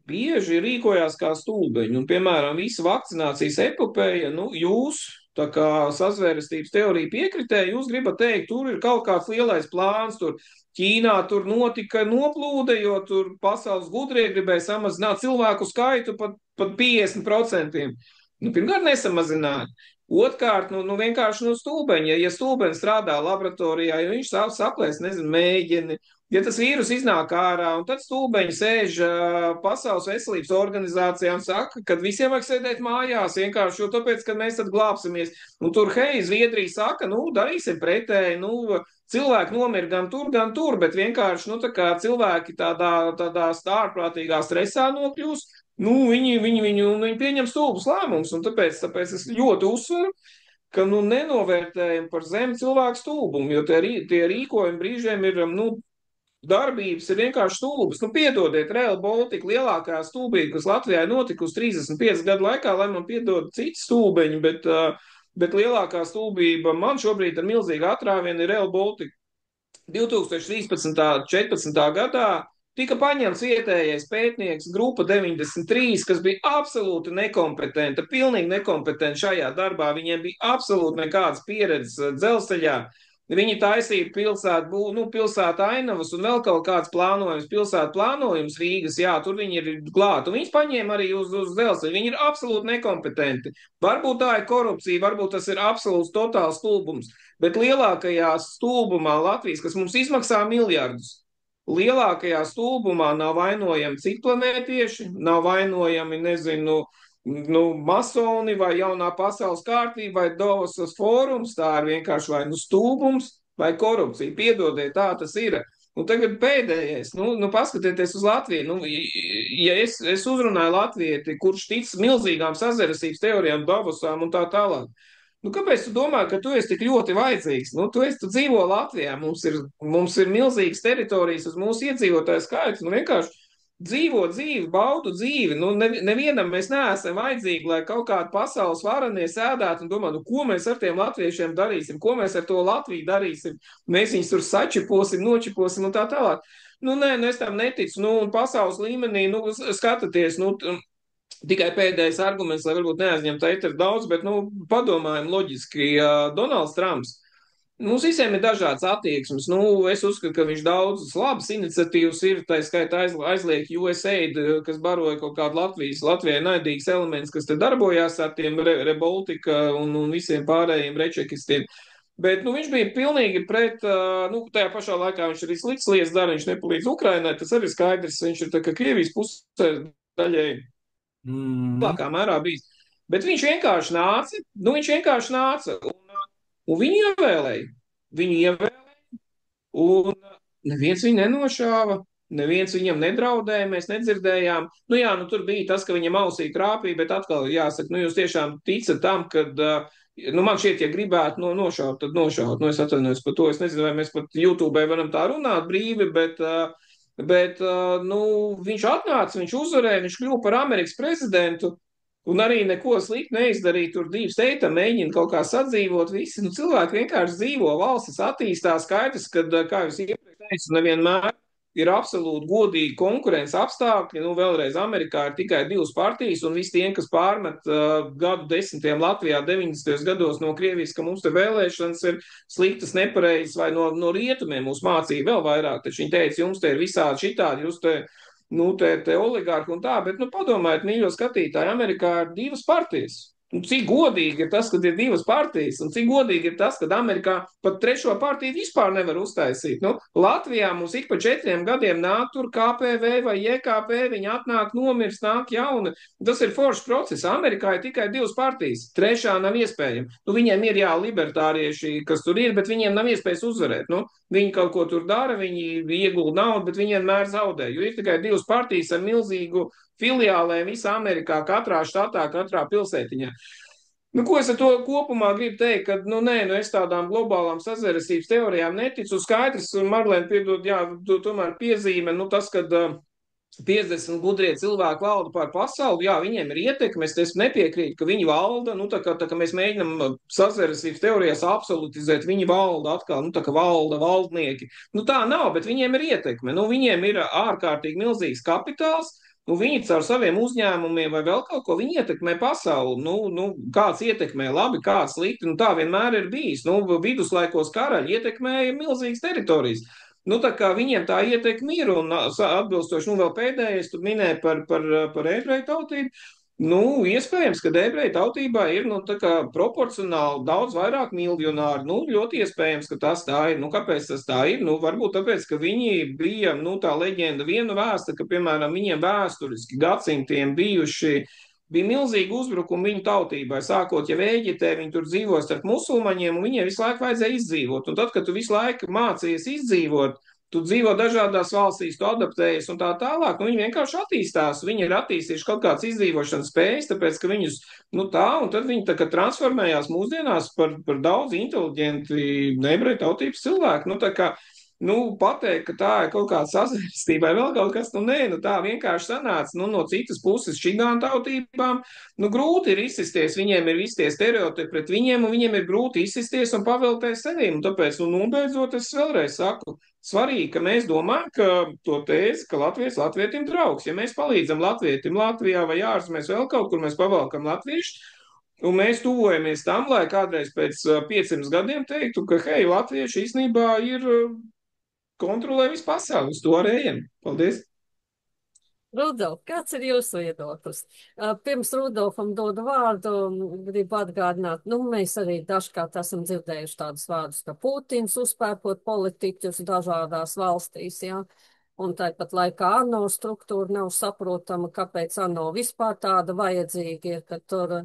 bieži rīkojās kā stulbeņi. Un, piemēram, visa vakcinācijas epopeja, jūs, tā kā sazvērestības teorija piekritēja, jūs gribat teikt, tur ir kaut kāds lielais plāns, tur Ķīnā tur notika noplūde, jo tur pasaules gudrie gribēja samazināt cilvēku skaitu pat 50%. Pirmkārt nesamazināja. Otrkārt, vienkārši stulbeņi. Ja stulbeņi strādā laboratorijā, ja viņš saplēs, mēģini, ja tas vīrus iznāk ārā, un tad stulbeņi sēž Pasaules veselības organizācijā un saka, ka visiem vajag sēdēt mājās, vienkārši, jo tāpēc, ka mēs tad glābsimies. Un tur, Zviedrija saka, darīsim pretēji, cilvēki nomir gan tur, bet vienkārši, cilvēki tādā ārprātīgā stresā nokļūst, viņi pieņem stulbus lēmumus, un tāpēc es ļoti uzsveru, ka, nenovērtējam par zemu cilvēku stulbumu, jo tie rīkojumi brīžiem ir, darbības ir vienkārši stulbas. Piedodiet, Rail Baltica lielākā stulbība, kas Latvijā notikusi 35 gadu laikā, lai man piedod citi stulbeņi, bet lielākā stulbība man šobrīd ar milzīgu atrāvienu ir Rail Baltica. 2013. gadā tika paņemts vietējais pētnieks grupa 93, kas bija absolūti nekompetenta, pilnīgi nekompetenta šajā darbā. Viņiem bija absolūti nekādas pieredzes dzelzceļā. Viņi taisīja pilsētu ainavas un vēl kaut kāds plānojums, pilsētu plānojums Rīgas, jā, tur viņi ir klāt. Un viņus paņēma arī uz dzelzceļa. Viņi ir absolūti nekompetenti. Varbūt tā ir korupcija, varbūt tas ir absolūts totāls stulbums, bet lielākajā stulbumā Latvijas, kas mums izmaksā miljardus, lielākajā stulbumā nav vainojami citplanētieši, nav vainojami, nezinu, masoni vai jaunā pasaules kārtība vai Davosas fórums, tā ir vienkārši vai stulbums vai korupcija. Piedodiet, tā tas ir. Un tagad pēdējais, paskatieties uz Latviju. Ja es uzrunāju latvieti, kurš tic milzīgām sazveresības teorijām, Davosām un tā tālāk, kāpēc tu domā, ka tu esi tik ļoti vajadzīgs? Tu dzīvo Latvijā, mums ir milzīgas teritorijas uz mūsu iedzīvotāju skaitu, vienkārši dzīvo dzīvi, baudu dzīvi. Nevienam mēs neesam vajadzīgi, lai kaut kāda pasaules varanie sēdētu un domā, ko mēs ar tiem latviešiem darīsim, ko mēs ar to Latviju darīsim. Mēs viņus tur sačiposim, nočiposim un tā tālāk. Es tam neticu. Un pasaules līmenī, skatieties, tikai pēdējais arguments, lai varbūt neaizņemtu eteru daudz, bet padomājam loģiski. Donalds Trumps. Mums visiem ir dažādas attieksmes. Es uzskatu, ka viņš daudzas labas iniciatīvas ir, tā skaitā aizliegt USAID, kas baroja kaut kādu Latvijai naidīgs elements, kas te darbojās ar tiem Reboltika un visiem pārējiem rečekistiem. Bet viņš bija pilnīgi pret, tajā pašā laikā viņš arī sliktas lietas dara, viņš nepalīdz Ukrainai, tas arī skaidrs, viņš ir tā kā Krievijas pusē daļai lielākā mērā bijis. Bet viņš vienkārši nāca, un viņi ievēlēja. Un neviens viņu nenošāva, neviens viņam nedraudēja, mēs nedzirdējām. Tur bija tas, ka viņam ausī trāpīja, bet atkal jāsaka, jūs tiešām ticat tam, kad, man šķiet, ja gribētu nošaut, tad nošaut. Es atvainojos par to, es nezinu, vai mēs pat YouTube varam tā runāt brīvi, bet viņš atnāca, viņš uzvarēja, viņš kļuva par Amerikas prezidentu. Un arī neko sliktu neizdarīja. Tur divi steita mēģina kaut kā sadzīvot. Visi cilvēki vienkārši dzīvo, valstis attīstās. Skaidrs, ka, kā jūs iepriekš teicu, nevienmēr ir absolūti godīgi konkurences apstākļi. Vēlreiz Amerikā ir tikai divas partijas, un visi tie, kas pārmet gadu desmitiem Latvijā 90. gados no Krievijas, ka mums te vēlēšanas ir sliktas, nepareizas, vai no rietumiem mūs mācīja vēl vairāk. Taču viņi teica, jums te ir visādi šitādi, jūs te oligārki un tā, bet padomājiet, mīļo skatītāji, Amerikā ir divas partijas. Cik godīgi ir tas, kad ir divas partijas, un cik godīgi ir tas, kad Amerikā pat trešo partiju vispār nevar uztaisīt. Latvijā mums ik pa 4 gadiem nāk tur KPV vai JKP, viņi atnāk, nomirst, nāk jauni. Tas ir foršs process. Amerikā ir tikai divas partijas, trešā nav iespējama. Viņiem ir libertārieši, kas tur ir, bet viņiem nav iespējas uzvarēt. Viņi kaut ko tur dara, viņi iegulda naudu, bet viņi vienmēr zaudē, jo ir tikai divas partijas ar milzīgu filiālēm visā Amerikā, katrā štatā, katrā pilsētiņā. Ko es ar to kopumā gribu teikt, ka, es tādām globālām sazveresības teorijām neticu. Skaidrs, un Marlēna, piedod, tomēr piezīme, tas, kad 50 gudrie cilvēki valda pār pasauli, viņiem ir ietekme, es nepiekrītu, ka viņi valda, tā kā mēs mēģinam sazveresības teorijās absolutizēt, viņi valda atkal, tā kā valda valdnieki. Tā nav, bet viņiem ir ietekme, viņiem ir ārkārtīgi milzīgs kapitāls, viņi caur saviem uzņēmumiem vai vēl kaut ko, viņi ietekmē pasauli. Kāds ietekmē labi, kāds slikti, tā vienmēr ir bijis. Viduslaikos karaļi ietekmēja milzīgas teritorijas. Tā kā viņiem tā ietekme ir, un atbilstoši, vēl pēdējais, tu minēji par ebreju tautību. Iespējams, ka ebreju tautībā ir, proporcionāli daudz vairāk miljonāri. Ļoti iespējams, ka tas tā ir. Kāpēc tas tā ir? Varbūt tāpēc, ka viņi bija, tā leģenda viena vēsta, ka, piemēram, viņiem vēsturiski gadsimtiem bija milzīgi uzbrukumi viņu tautībai. Sākot jau Ēģiptē, viņi tur dzīvo starp musulmaņiem, un viņiem visu laiku vajadzēja izdzīvot. Un tad, kad tu visu laiku mācījies izdzīvot, tu dzīvo dažādās valstīs, tu adaptējies un tā tālāk, viņi vienkārši attīstās. Viņi ir attīstījuši kaut kādas izdzīvošanas spējas, tāpēc, ka viņus, un tad viņi tā kā transformējās mūsdienās par daudz inteliģenti ebreju tautības cilvēku. Pateikt, ka tā ir kaut kāda sazvērestība vai vēl kaut kas, tā vienkārši sanāca, no citas puses šīm tautībām, grūti ir izsisties, viņiem ir visi tie stereotipi pret viņiem, un viņiem ir grūti izsisties un pavelties sevīm, un tāpēc, nobeidzot, es vēlreiz saku, svarīgi, ka mēs domājam, ka to tēzi, ka Latvijas latvietim draugs, ja mēs palīdzam latvietim Latvijā vai ārzemēs vēl kaut kur, mēs pavalkam latviešu, Un mēs tuvojamies tam, lai kādreiz pēc 500 gadiem teiktu, ka, hei, latvieši īstenībā ir kontrolē visu pasauli, uz to arī ejam. Paldies! Rudolf, kāds ir jūsu viedoklis? Pirms Rudolfam dodu vārdu, gribu atgādināt, nu, mēs arī dažkārt esam dzirdējuši tādus vārdus, ka Putins uzpērkot politiķus dažādās valstīs, jā. Un tāpat laikā ANO struktūra nav saprotama, kāpēc ANO vispār tāda vajadzīga ir, ka tur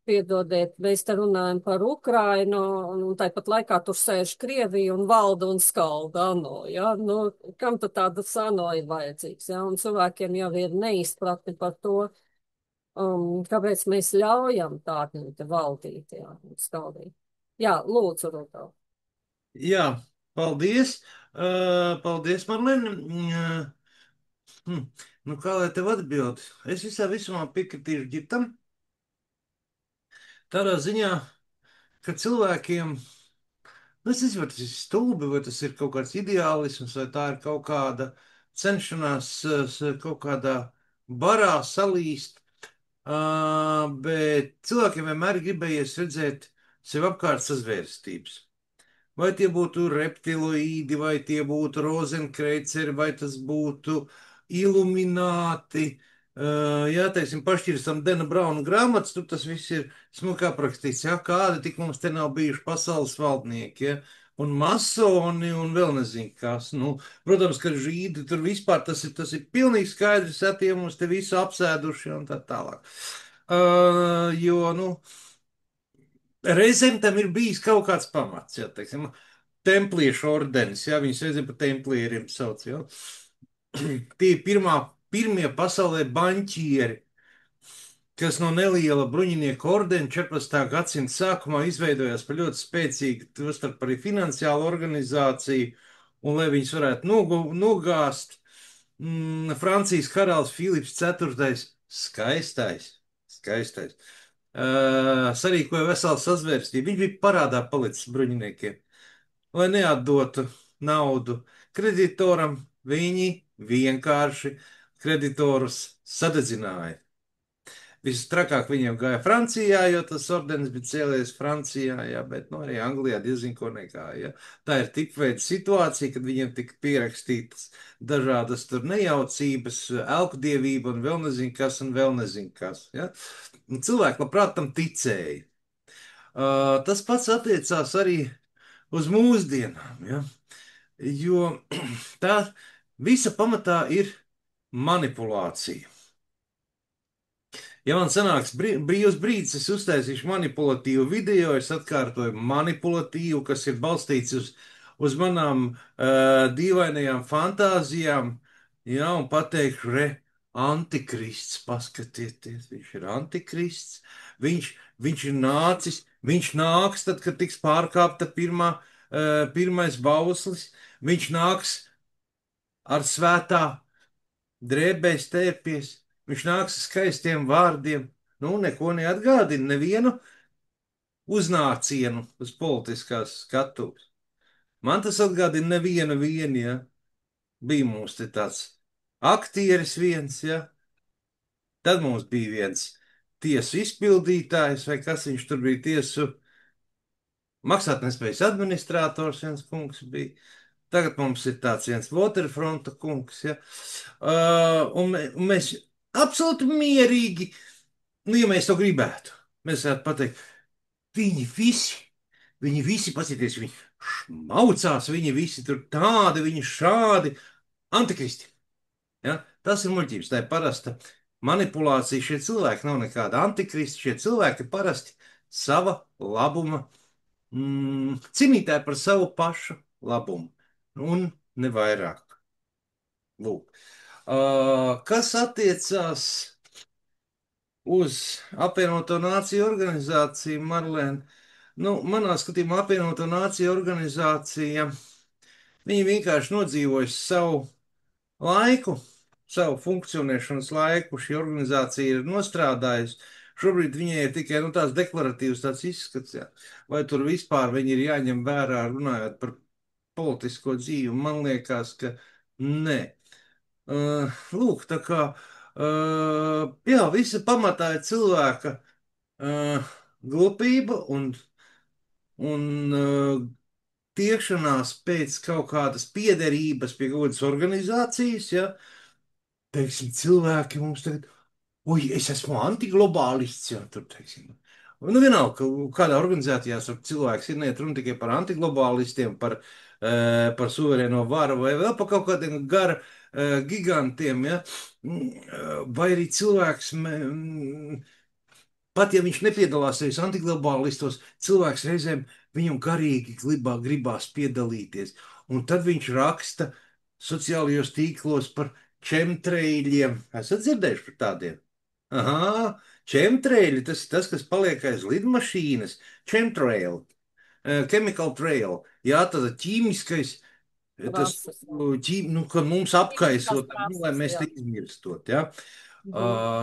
piedodiet, mēs te runājam par Ukrainu, un tāpat laikā tur sēž Krievija un valda un skalda ANO, ja? Nu, kam tad tādas ANO ir vajadzīgs, ja? Un cilvēkiem jau ir neizpratni par to, kāpēc mēs ļaujam tādiem te valdīt, ja, un skaldīt. Jā, lūdzu, Rudolf. Jā, paldies. Paldies, Marlēn. Nu, kā lai tev atbild? Es visā visumā piekritīšu ģitam. Tādā ziņā, ka cilvēkiem, nu, es nezinu, vai tas ir stulbi, vai tas ir kaut kāds ideālisms, vai tā ir kaut kāda cenšanās kaut kādā barā salīst, bet cilvēkiem vienmēr gribējies redzēt sev apkārt sazvērstības. Vai tie būtu reptiloīdi, vai tie būtu rozenkreiceri, vai tas būtu ilumināti. Jā, teiksim, pašķirstam Dena Brauna grāmatas, tur tas viss ir smuki aprakstīts. Jā, kādi tik mums te nav bijuši pasaules valdnieki, ja? Un masoni, un vēl nezinu kas. Nu, protams, ka žīdi tur vispār tas ir pilnīgi skaidrs, ja tie mums te visu apsēduši un tā tālāk. Jo, nu, reizēm tam ir bijis kaut kāds pamats, ja, teiksim, templiešu ordenis, ja viņus reizēm par templieriem sauc, ja. Tie ir pirmie pasaulē baņķieri, kas no neliela bruņinieku ordena 14. gadsimta sākumā izveidojās par ļoti spēcīgu, tostarp arī finansiālu organizāciju, un lai viņus varētu nogāzt, Francijas karalis Filips IV. Skaistais, sarīkoja veselu sazvērstību. Viņš bija parādā palicis bruņiniekiem, lai neatdotu naudu kreditoram. Viņi vienkārši kreditorus sadedzināja. Visstrakāk viņiem gāja Francijā, jo tas ordenis bija cēlies Francijā, jā, bet nu, arī Anglijā diezgan ko negāja. Tā ir tik veida situācija, kad viņiem tika pierakstītas dažādas tur nejaucības, elkdievība un vēl nezinu kas un vēl nezinu kas. Ja? Un cilvēki labprāt tam ticēja. Tas pats attiecās arī uz mūsdienām, ja? Jo tā visa pamatā ir manipulācija. Ja man sanāks brīvs brīdis, es uztaisīšu manipulatīvu video, es atkārtoju manipulatīvu, kas ir balstīts uz manām dīvainajām fantāzijām, ja, un pateikšu, antikrists, paskatieties, viņš ir antikrists, viņš ir nācis, viņš nāks tad, kad tiks pārkāpta pirmais bauslis, viņš nāks ar svētā drēbēs tērpies. Viņš nāks ar skaistiem vārdiem, nu, neko neatgādina, nevienu uznācienu uz politiskās skatuves. Man tas atgādina nevienu, ja bija mums te tāds aktieris viens, ja. Tad mums bija viens tiesu izpildītājs, vai kas viņš tur bija, tiesu maksātnespējas administrators, viens kungs bija. Tagad mums ir tāds viens Waterfronta kungs, ja. Un mēs absolūti mierīgi, nu, ja mēs to gribētu, mēs varētu pateikt, viņi visi, pasieties, viņi šmaucās, viņi visi tur tādi, viņi šādi, antikristi. Ja? Tas ir muļķības, tā ir parasta manipulācija, šie cilvēki nav nekāda antikristi, šie cilvēki parasti sava labuma, cīnītāji par savu pašu labumu, un ne vairāk. Lūk. Kas attiecās uz apvienoto nāciju organizāciju, Marlēn? Nu, manā skatījumā apvienoto nāciju organizācija, viņi vienkārši nodzīvoja savu laiku, savu funkcionēšanas laiku, šī organizācija ir nostrādājusi. Šobrīd viņai ir tikai tās deklaratīvas tāds izskats, jā. Vai tur vispār viņi ir jāņem vērā runājot par politisko dzīvi, man liekas, ka nē. Lūk, tā kā, jā, visa pamatā ir cilvēka glupība un tiekšanās pēc kaut kādas piederības pie kaut kādas organizācijas, ja, teiksim, cilvēki mums tagad, oi, es esmu antiglobālists, ja, tur, teiksim. Nu, vienalga, kādā organizācijā cilvēks ir, neiet runa tikai par antiglobālistiem, par suverēno varu vai vēl par kaut kādiem gara gigantiem, ja, vai arī cilvēks, pat ja viņš nepiedalās tajos antiglobālistos, cilvēks reizēm viņam garīgi gribās piedalīties. Un tad viņš raksta sociālajos tīklos par chemtrailiem. Esat dzirdējuši par tādiem? Aha, chemtraili, tas ir tas, kas paliek aiz lidmašīnas. Chemtrail, chemical trail. Jā, tas ir ķīmiskais, tas, Trases, ka mums apkaisot, trases, lai mēs jā. te izmirstot, jā.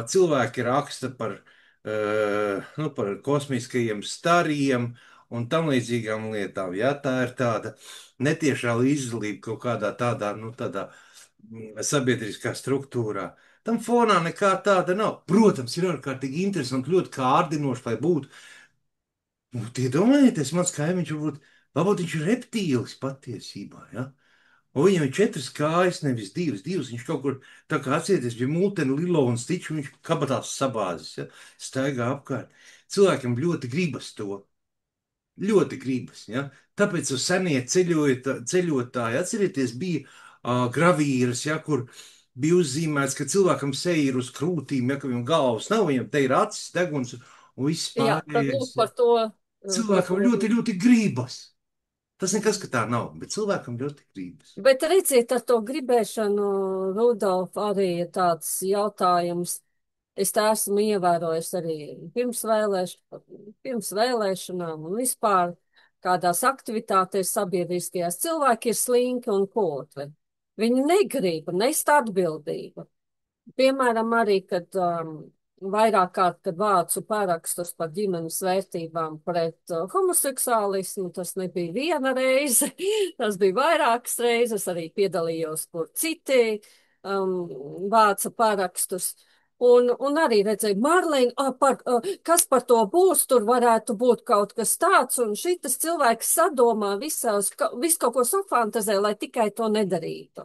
Cilvēki raksta par kosmiskajiem stariem un tam līdzīgām lietām. Ja? Tā ir tāda netiešā līdzdalība kaut kādā tādā sabiedriskā struktūrā. Tam fonā nekā tāda nav. Protams, ir ārkārtīgi interesanti, ļoti kārdinoši, lai būtu. Iedomājieties, mans kaimiņš varbūt viņš ir reptīlis patiesībā. Ja? Un viņam ir 4 kājas, nevis 2. Viņš kaut kur tā kā atcieties pie mūteni, lilo un stiču, viņš kabatās sabāzes, ja? Staigā apkārt. Cilvēkam ļoti gribas to. Ļoti gribas, ja? Tāpēc uz senie ceļotāji, atcerieties, bija gravīras, ja, kur bija uzzīmēts, ka cilvēkam seja ir uz krūtīm, ja, ka viņam galvas nav, viņam te ir acis, deguns un viss Jā, tad lūk pārējais. par to. Cilvēkam ļoti, ļoti gribas. Tas nekas, ka tā nav, bet cilvēkam ļoti gribas. Bet redziet, ar to gribēšanu, Rudolf, arī ir tāds jautājums. Es tā esmu ievērojis arī pirms vēlēšanām un vispār kādās aktivitātēs sabiedriskajās. Cilvēki ir slinki un kotvi. Viņi negrib nest atbildību. Piemēram, arī, kad vairāk kārt, kad vācu parakstus par ģimenes vērtībām pret homoseksuālismu, tas nebija viena reize, tas bija vairākas reizes, arī piedalījos, kur citi vāca parakstus. Un arī redzēju, Marlīna, kas par to būs, tur varētu būt kaut kas tāds, un šitas cilvēks sadomā visu kaut ko safantazē, lai tikai to nedarītu,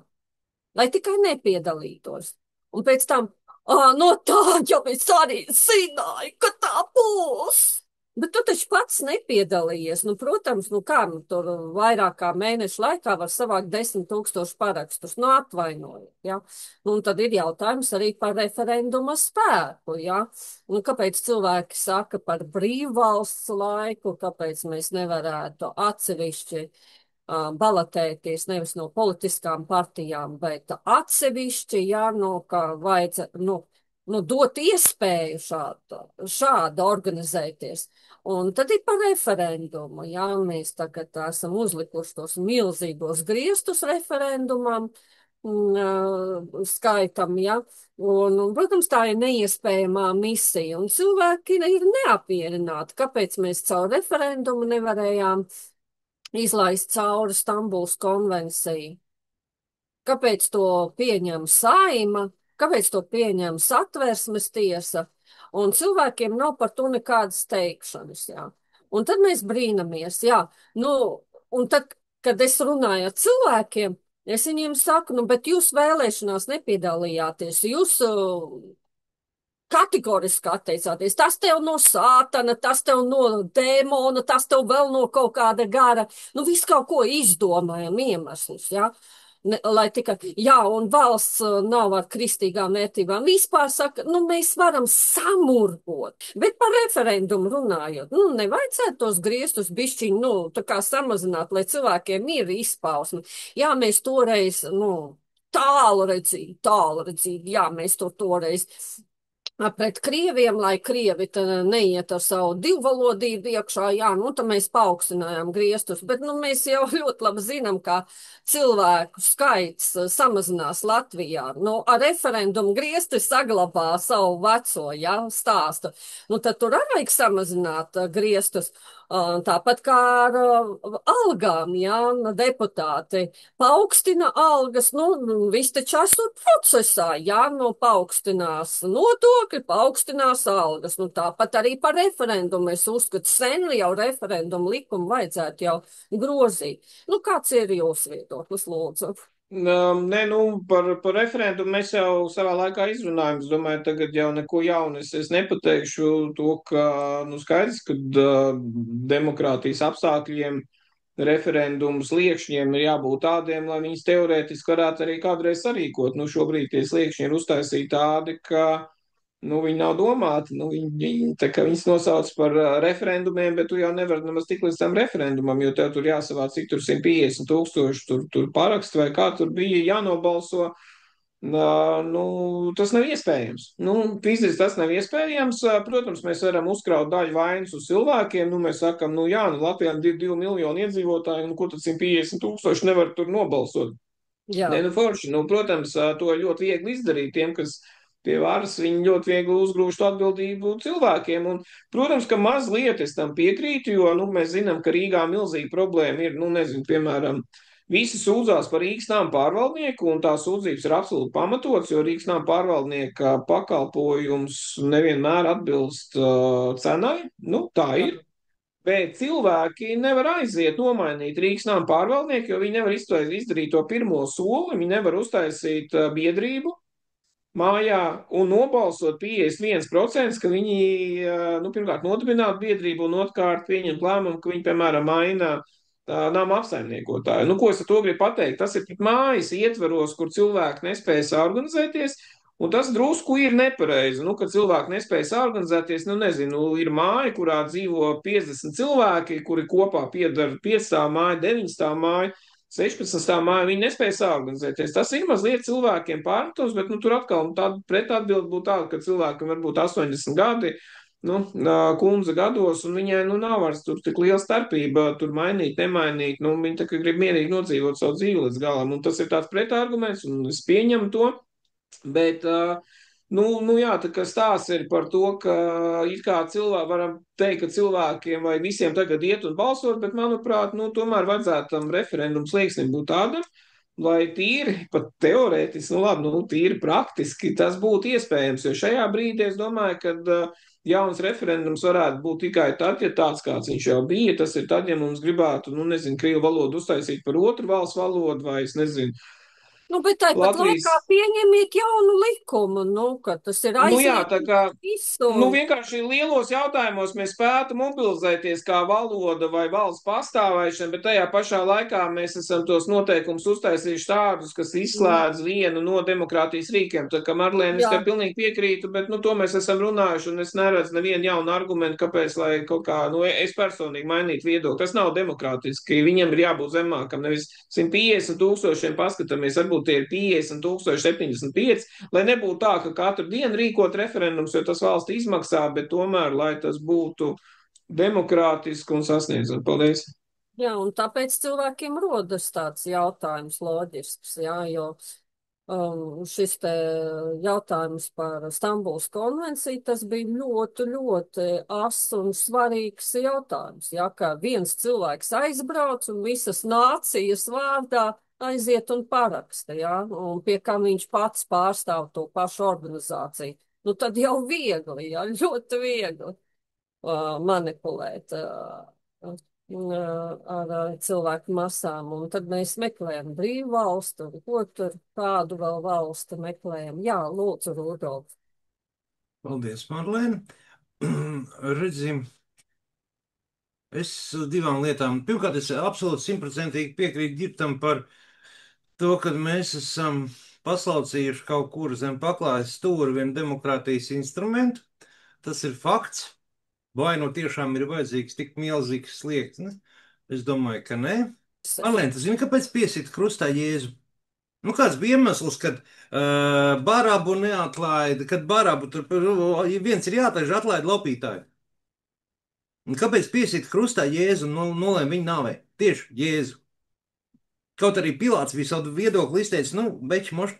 lai tikai nepiedalītos. Un pēc tam, no tā jau es arī zināju, ka tā būs. Bet tu taču pats nepiedalījies. Nu, protams, kā tur vairāk kā mēnešu laikā var savākt 10 000 parakstus. Nu, atvainojiet, ja. Un tad ir jautājums arī par referenduma spēku, ja. Un kāpēc cilvēki saka par brīvvalsts laiku, kāpēc mēs nevarētu atsevišķi balatēties nevis no politiskām partijām, bet atsevišķi, ja, ka vajadzētu, dot iespēju šādi organizēties. Un tad ir par referendumu. Jā, mēs tagad esam uzlikuši tos milzīgos griestus referendumam skaitam, ja. Un, protams, tā ir neiespējamā misija. Un cilvēki ir neapmierināti, kāpēc mēs caur referendumu nevarējām izlaist cauri Stambulas konvenciju. Kāpēc to pieņem Saeima? Kāpēc to pieņem Satversmes tiesa? Un cilvēkiem nav par to nekādas teikšanas, jā. Un tad mēs brīnamies, jā. Un tad, kad es runāju ar cilvēkiem, es viņiem saku, bet jūs vēlēšanās nepiedalījāties, jūs kategoriski atteicāties. Tas tev no sātana, tas tev no dēmona, tas tev vēl no kaut kāda gara. Visu kaut ko izdomājam iemeslus, jā. Lai tikai, jā, un valsts nav ar kristīgām vērtībām. Vispār saka, mēs varam samurgot, bet par referendumu runājot, nevajadzētu tos griestus bišķiņ, tā kā samazināt, lai cilvēkiem ir izpausme. Jā, mēs toreiz, tālredzīgi, jā, mēs toreiz pret krieviem, lai krievi neiet ar savu divvalodību iekšā, jā, tad mēs paaugstinājām griestus, bet mēs jau ļoti labi zinām, ka cilvēku skaits samazinās Latvijā. Ar referendumu griesti saglabā savu veco, jā, stāstu. Tad tur arī vajag samazināt griestus. Tāpat kā ar algām, jā, deputāti paaugstina algas, viss taču esot procesā, jā, paaugstinās nodokļi, paaugstinās algas. Tāpat arī par referendumu. Es uzskatu, sen jau referendumu likumu vajadzētu jau grozīt. Kāds ir jūsu viedoklis, lūdzu? Nē, par referendumu mēs jau savā laikā izrunājām. Es domāju, tagad jau neko jaunu es nepateikšu to, ka, skaidrs, ka demokrātijas apstākļiem referendumu sliekšņiem ir jābūt tādiem, lai viņas teorētiski varētu arī kādreiz sarīkot. Šobrīd tie sliekšņi ir uztaisīti tādi, ka viņi nav domāti. Viņas nosauc par referendumiem, bet tu jau nevari nemaz tik līdz tam referendumam, jo tev tur jāsavāc, cik tur 150,000 tur parakstu vai kā tur bija jānobalso. Tas nav iespējams. Fiziski tas nav iespējams. Protams, mēs varam uzkraut daļu vainas uz cilvēkiem. Mēs sakam, Latvijā ir 2 miljoni iedzīvotāji, ko tad 150,000 nevar tur nobalsot? Jā. Nē, forši. Protams, to ļoti viegli izdarīt tiem, kas pie varas, viņi ļoti viegli uzgrūž atbildību cilvēkiem. Protams, ka mazliet es tam piekrītu, jo mēs zinām, ka Rīgā milzīga problēma ir, piemēram, visi sūdzās par Rīgas nama pārvaldnieku, un tā sūdzības ir absolūti pamatots, jo Rīgas nama pārvaldnieka pakalpojums nevienmēr atbilst cenai. Tā ir. Bet cilvēki nevar aiziet, nomainīt Rīgas nama pārvaldnieku, jo viņi nevar izdarīt to pirmo soli, viņi nevar uztaisīt biedrību mājā un nobalsot 51%, ka viņi, pirmkārt, nodibinātu biedrību un otrkārt pieņemt lēmumu, ka viņi, piemēram, maina nama apsaimniekotāju. Ko es ar to gribu pateikt? Tas ir mājas ietveros, kur cilvēki nespēja saorganizēties, un tas drusku ir nepareizi. Kad cilvēki nespēja saorganizēties, ir māja, kurā dzīvo 50 cilvēki, kuri kopā piedara 5 stāvu māju, 9 stāvu māju, 16. māja, viņi nespēja saorganizēties. Tas ir mazliet cilvēkiem pārmetums, bet tur atkal tāda pretatbilde būtu tāda, ka cilvēkam varbūt 80 gadi, kundze gados, un viņai nav vairs tur tik liela starpība, tur mainīt, nemainīt. Viņi tikai grib mierīgi nodzīvot savu dzīvi līdz galam, un tas ir tāds pretarguments, un es pieņemu to, bet jā, tā kā stāsts ir par to, ka it kā cilvēki varam teikt, ka cilvēkiem vai visiem tagad iet un balsot, bet, manuprāt, tomēr vajadzētu tam referendumu slieksnim būt tādam, lai tīri, pat teorētiski, tīri praktiski tas būtu iespējams, jo šajā brīdī es domāju, ka jauns referendums varētu būt tikai tad, ja tāds kāds viņš jau bija, tas ir tad, ja mums gribētu, krievu valodu uztaisīt par otru valsts valodu, vai es nezinu, bet tāpat laikā pieņemiet jaunu likumu, ka tas ir aiziet visu. Vienkārši lielos jautājumos mēs spētu mobilizēties kā valoda vai valsts pastāvēšana, bet tajā pašā laikā mēs esam tos noteikumus uztaisījuši tādus, kas izslēdz vienu no demokrātijas rīkiem. Tā kā Marlēna, es tev pilnīgi piekrītu, bet to mēs esam runājuši, un es neredzu nevienu jaunu argumentu, kāpēc, lai kaut kā, es personīgi mainītu viedokli. Tas nav demokrātiski, viņam ir jābūt zemākam, nevis 150,000 paskatāmies, varbūt tie ir 50,075, lai nebūtu tā, ka katru dienu rīkot referendums, jo tas valsts izmaksā, bet tomēr, lai tas būtu demokrātiski un sasniedzami. Paldies! Jā, un tāpēc cilvēkiem rodas tāds jautājums loģisks, jā, jo šis te jautājums par Stambulas konvenciju, tas bija ļoti, ļoti ass un svarīgs jautājums, jā, ka viens cilvēks aizbrauc un visas nācijas vārdā aiziet un paraksta, jā, un pie kā viņš pats pārstāv to pašu organizāciju. Tad jau viegli, jā, ļoti viegli manipulēt ar cilvēku masām, un tad mēs meklējam brīvu valstu, un ko tur kādu vēl valstu meklējam. Jā, lūdzu, Rudolf. Paldies, Marlēna. Redzim, es uz divām lietām. Pirmkārt, es absolūti 100% piekrītu Girtam par to, ka mēs esam paslaucījuši kaut kur zem paklājas stūra vienu demokrātijas instrumentu. Tas ir fakts. Vai tiešām ir vajadzīgs tik milzīgs slieksnis? Es domāju, ka nē. Marlēna, tu zini, kāpēc piesita krustā Jēzu? Kāds bija iemesls, kad Barabu neatlaida, kad Barabu tur viens ir jātaž atlaida laupītāju? Un kāpēc piesita krustā Jēzu un nolēma viņu nāvēt? Tieši Jēzu. Kaut arī Pilāts bija savu viedokli izteicis, beķi moš...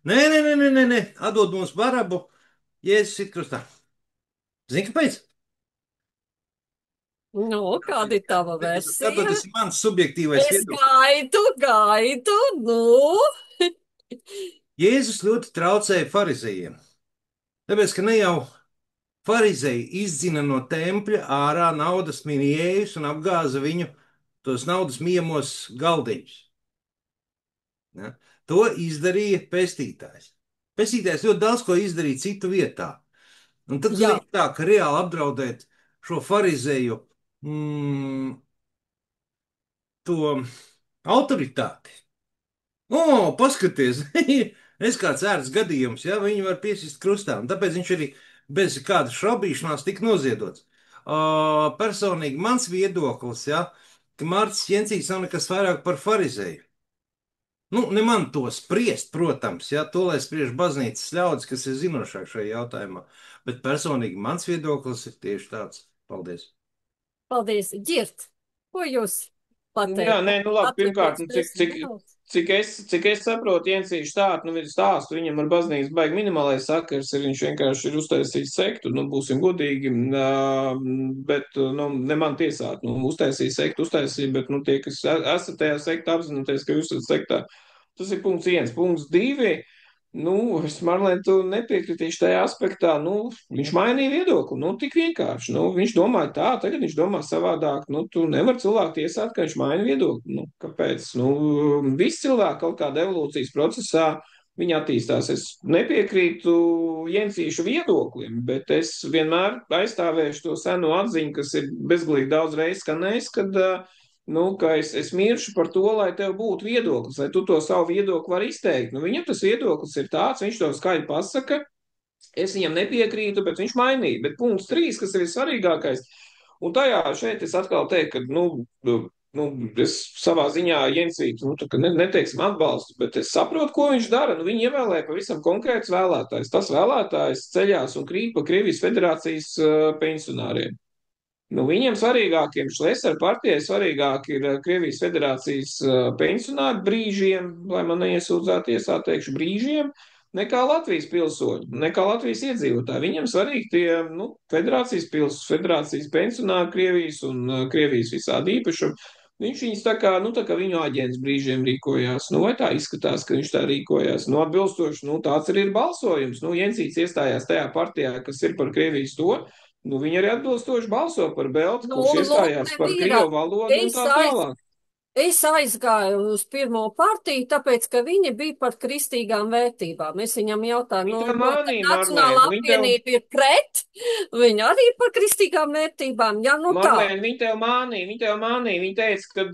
Nē, atdod mums Barabu, Jēzus sit krustā. Zini, kāpēc? Nu, kāda ir tava Tātad versija? tas ir mans subjektīvais Es viedoklis. gaidu, nu. Jēzus ļoti traucēja farizējiem. Tāpēc, ka ne jau farizēji izdzina no tempļa ārā naudas minējus un apgāza viņu tos naudas miemos galdiņus. Ja? To izdarīja pestītājs. Pestītājs ļoti daudz ko izdarīja citu vietā. Un tad, kad Jā. viņš tā ka reāli apdraudēt šo farizēju to autoritāti. O, paskaties, es kāds ērts gadījums, ja viņi var piesist krustā, un tāpēc viņš arī bez kādas šaubīšanās tika noziedots. Personīgi mans viedoklis, ja, ka Mārcis Jensīts nav nekas vairāk par farizēju. Nu, ne man to spriest, protams, ja, to lai spriež baznīcas ļaudis, kas ir zinošāk šajā jautājumā, bet personīgi mans viedoklis ir tieši tāds. Paldies! Paldies, Ģirt! Ko jūs pateikt? Jā, nē, nu labi, pirmkārt, nu, Atliekot cik es saprotu, Jensīšu stāstu, nu, stāstu viņam ar baznīcas baigi minimālais sakars ir, viņš vienkārši ir uztaisījis sektu, nu, būsim godīgi, bet, nu, ne man tiesāt, nu, uztaisīja sektu, bet, nu, tie, kas esat tajā sektā, apzinoties, ka jūs esat sektā, tas ir punkts 1. Punkts 2. Nu, es Marlēn, tu nepiekritīšu tajā aspektā, nu, viņš mainīja viedokli, nu, tik vienkārši, nu, viņš domāja tā, tagad viņš domā savādāk, nu, tu nevar cilvēku tiesāt, ka viņš maina viedokli, nu, kāpēc, nu, visi cilvēki kaut kādā evolūcijas procesā, viņi attīstās, es nepiekrītu Jensīšu viedoklim, bet es vienmēr aizstāvēšu to seno atziņu, kas ir bezgalīgi daudz reizes skanējis, kad, nu, ka es miršu par to, lai tev būtu viedoklis, lai tu to savu viedokli vari izteikt. Nu, viņam tas viedoklis ir tāds, viņš to skaidri pasaka, es viņam nepiekrītu, bet viņš mainīja. Bet punkts 3, kas ir svarīgākais, un tajā šeit es atkal teiktu, ka, es savā ziņā Jensītu, nu, tā kā neteiksim atbalstu, bet es saprotu, ko viņš dara. Nu, viņi ievēlēja pavisam konkrēts vēlētājs. Tas vēlētājs ceļās un krīt pa Krievijas federācijas pensionāriem. Nu, viņiem svarīgākiem Šlesera partijai svarīgāk ir Krievijas federācijas pensionāri brīžiem, lai man neiesūdzētu tiesā, teikšu brīžiem, nekā Latvijas pilsoņi, nekā Latvijas iedzīvotāji. Viņiem svarīgi tie, nu, federācijas pensionāri Krievijas un Krievijas visādi īpašumi. Viņš viņus tā kā viņu aģents brīžiem rīkojās. Nu, vai tā izskatās, ka viņš tā rīkojās? Nu, atbilstoši, nu, tāds arī ir balsojums. Nu, Jensīts iestājās tajā partijā, kas ir par Krievijas to. Nu, viņi arī atbilstoši balso par Beltu, kurš iestājās par krievu valodu un tā tālāk. Es aizgāju uz pirmo partiju, tāpēc, ka viņi bija par kristīgām vērtībām. Es viņam jautāju, Nacionālā apvienība ir pret, viņi arī ir par kristīgām vērtībām. Ja, nu Marlēn, viņi tev mānīja. Viņi teica,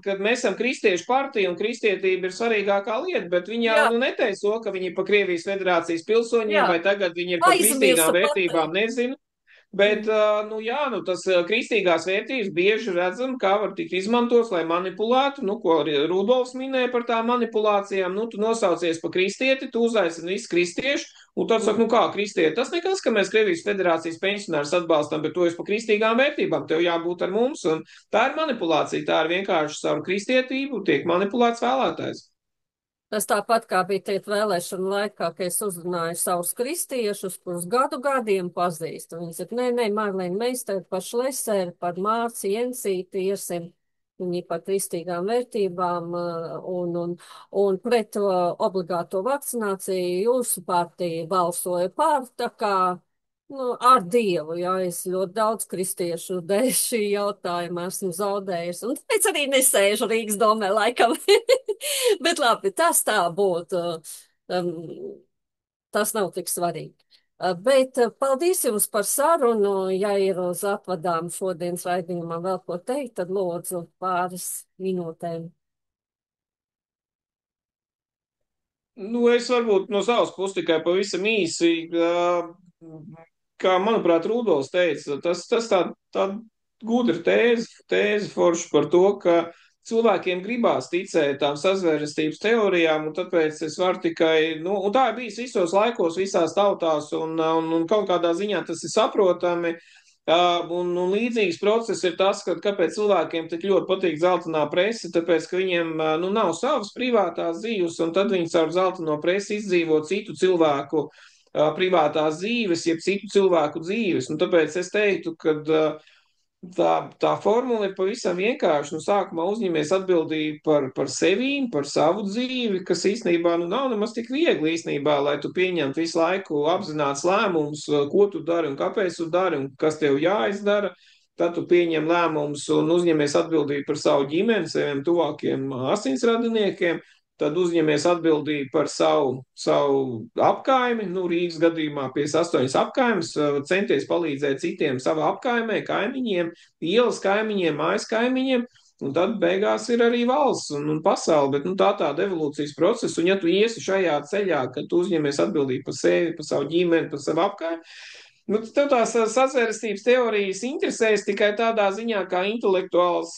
kad mēs esam kristiešu partija un kristietība ir svarīgākā lieta, bet viņi jau neteica to, ka viņi ir par Krievijas federācijas pilsoņiem, vai tagad viņi ir par kristīgām vērtībām, nezinu. Bet, tas kristīgās vērtības bieži redzam, kā var tikt izmantots, lai manipulētu, nu, ko Rudolfs minēja par tām manipulācijām, nu, tu nosaucies pa kristieti, tu uzaicini visu kristiešu, un tad saka, nu, kā kristieti, tas nekas, ka mēs Krievijas federācijas pensionārus atbalstam, bet to es pa kristīgām vērtībām, tev jābūt ar mums, un tā ir manipulācija, tā ir vienkārši savu kristietību, tiek manipulēts vēlētājs. Tas tāpat kā bija teikt vēlēšanu laikā, ka es uzrunāju savus kristiešus, kurus gadiem pazīstu. Viņi saka, nē, Marlēn, mēs te par Šleseru, par Mārci Jensītu iesim, viņi par kristīgām vērtībām un pret obligāto vakcināciju jūsu partija balsoja par, tā kā, nu, ar Dievu, jā, es ļoti daudz kristiešu dēļ šī jautājuma esmu zaudējusi, un tāpēc arī nesēžu Rīgas domē laikam. Bet labi, tas tā būtu, tas nav tik svarīgi. Bet paldies jums par sarunu, ja ir uz atvadām šodienas raidījumā vēl ko teikt, tad lūdzu pāris minūtēm. Nu, es varbūt no savas puses tikai pavisam īsi, kā, manuprāt, Rudolfs teica, tas tā gudra tēze forši par to, ka cilvēkiem gribās ticēt tām sazvērestības teorijām, un tāpēc es varu tikai, nu, un tā ir bijis visos laikos, visās tautās, un kaut kādā ziņā tas ir saprotami, un līdzīgs process ir tas, kāpēc cilvēkiem tik ļoti patīk zeltainā prese, tāpēc, ka viņiem, nu, nav savas privātās dzīves, un tad viņi caur zeltaino presi izdzīvo citu cilvēku privātās dzīves, jeb citu cilvēku dzīves. Nu, tāpēc es teiktu, ka Tā formula ir pavisam vienkārša. Nu, sākumā uzņemies atbildību par sevi, par savu dzīvi, kas īstenībā nav nemaz tik viegli īstenībā, lai tu pieņemtu visu laiku apzināts lēmumus, ko tu dari un kāpēc tu dari un kas tev jāizdara. Tad tu pieņem lēmumus un uzņemies atbildību par savu ģimeni, saviem tuvākiem asinsradiniekiem. Tad uzņemies atbildību par savu apkaimi. Nu, Rīgas gadījumā 58 apkaimes, centies palīdzēt citiem savā apkaimē, kaimiņiem, ielas kaimiņiem, mājas kaimiņiem. Un tad beigās ir arī valsts un pasaule, bet tā tāda evolūcijas procesa. Un ja tu iesi šajā ceļā, kad tu uzņemies atbildību par sevi, par savu ģimeni, par savu apkaimi, tev tās sazvērestības teorijas interesēs tikai tādā ziņā, kā intelektuāls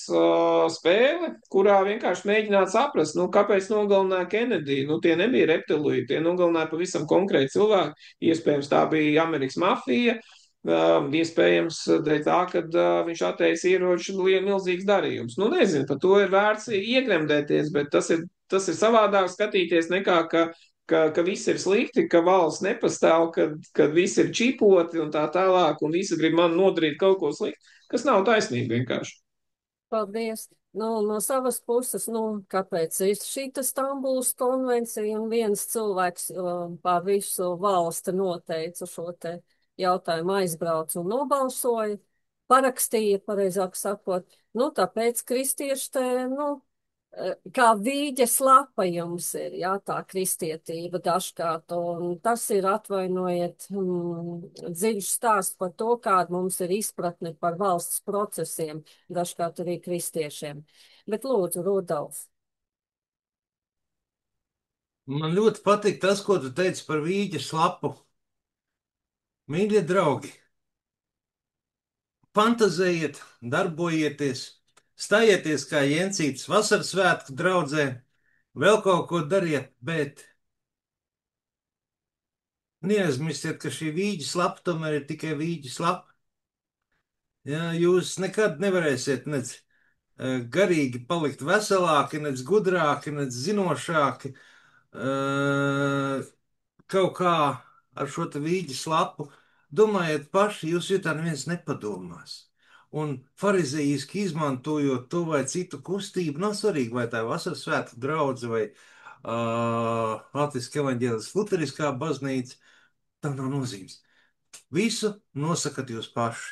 spēle, kurā vienkārši mēģināt saprast, kāpēc nogalināja Kenediju. Tie nebija reptilīdi, tie nogalināja pavisam konkrēti cilvēki. Iespējams, tā bija Amerikas mafija, iespējams, dēļ tā, ka viņš atteica ieroču milzīgs darījums. Nezinu, par to ir vērts iegremdēties, bet tas ir savādāk skatīties nekā, ka viss ir slikti, ka valsts nepastāv, ka viss ir čipoti un tā tālāk, un visi grib man nodarīt kaut ko sliktu, kas nav taisnība vienkārši. Paldies. No savas puses, kāpēc ir šī Stambulas konvencija un viens cilvēks pār visu valsti noteica šo te jautājumu, aizbrauca un nobalsoja, parakstīja, pareizāk sakot, tāpēc kristieši te, kā vīģes lapa jums ir, jā, tā kristietība dažkārt, un tas ir, atvainojiet, dziļš stāsts par to, kāda mums ir izpratne par valsts procesiem, dažkārt arī kristiešiem. Bet lūdzu, Rudolf. Man ļoti patīk tas, ko tu teici par vīģes lapu. Mīļie draugi, fantazējiet, darbojieties, stājieties kā Jensītis vasaras svētku draudzē, vēl kaut ko dariet, bet neaizmirstiet, ka šī vīģes lapa tomēr ir tikai vīģes lapa. Ja, jūs nekad nevarēsiet nec garīgi palikt veselāki, nec gudrāki, nec zinošāki, kaut kā ar šo te vīģes lapu. Domājiet paši, jūs vietā neviens nepadomās. Un farizējiski izmantojot to vai citu kustību, nav svarīgi, vai tā ir vasaras svētku draudze vai Latvijas evaņģēliskā luteriskā baznīca, tam nav nozīmes. Visu nosakat jūs paši.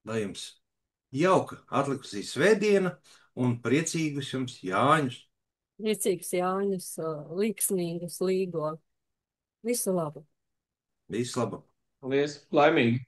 Lai jums jauka atlikusī svētdiena un priecīgus jums Jāņus. Priecīgus Jāņus, līksmīgus, līgo. Visu labu. Visu labu. Paldies, laimīgi!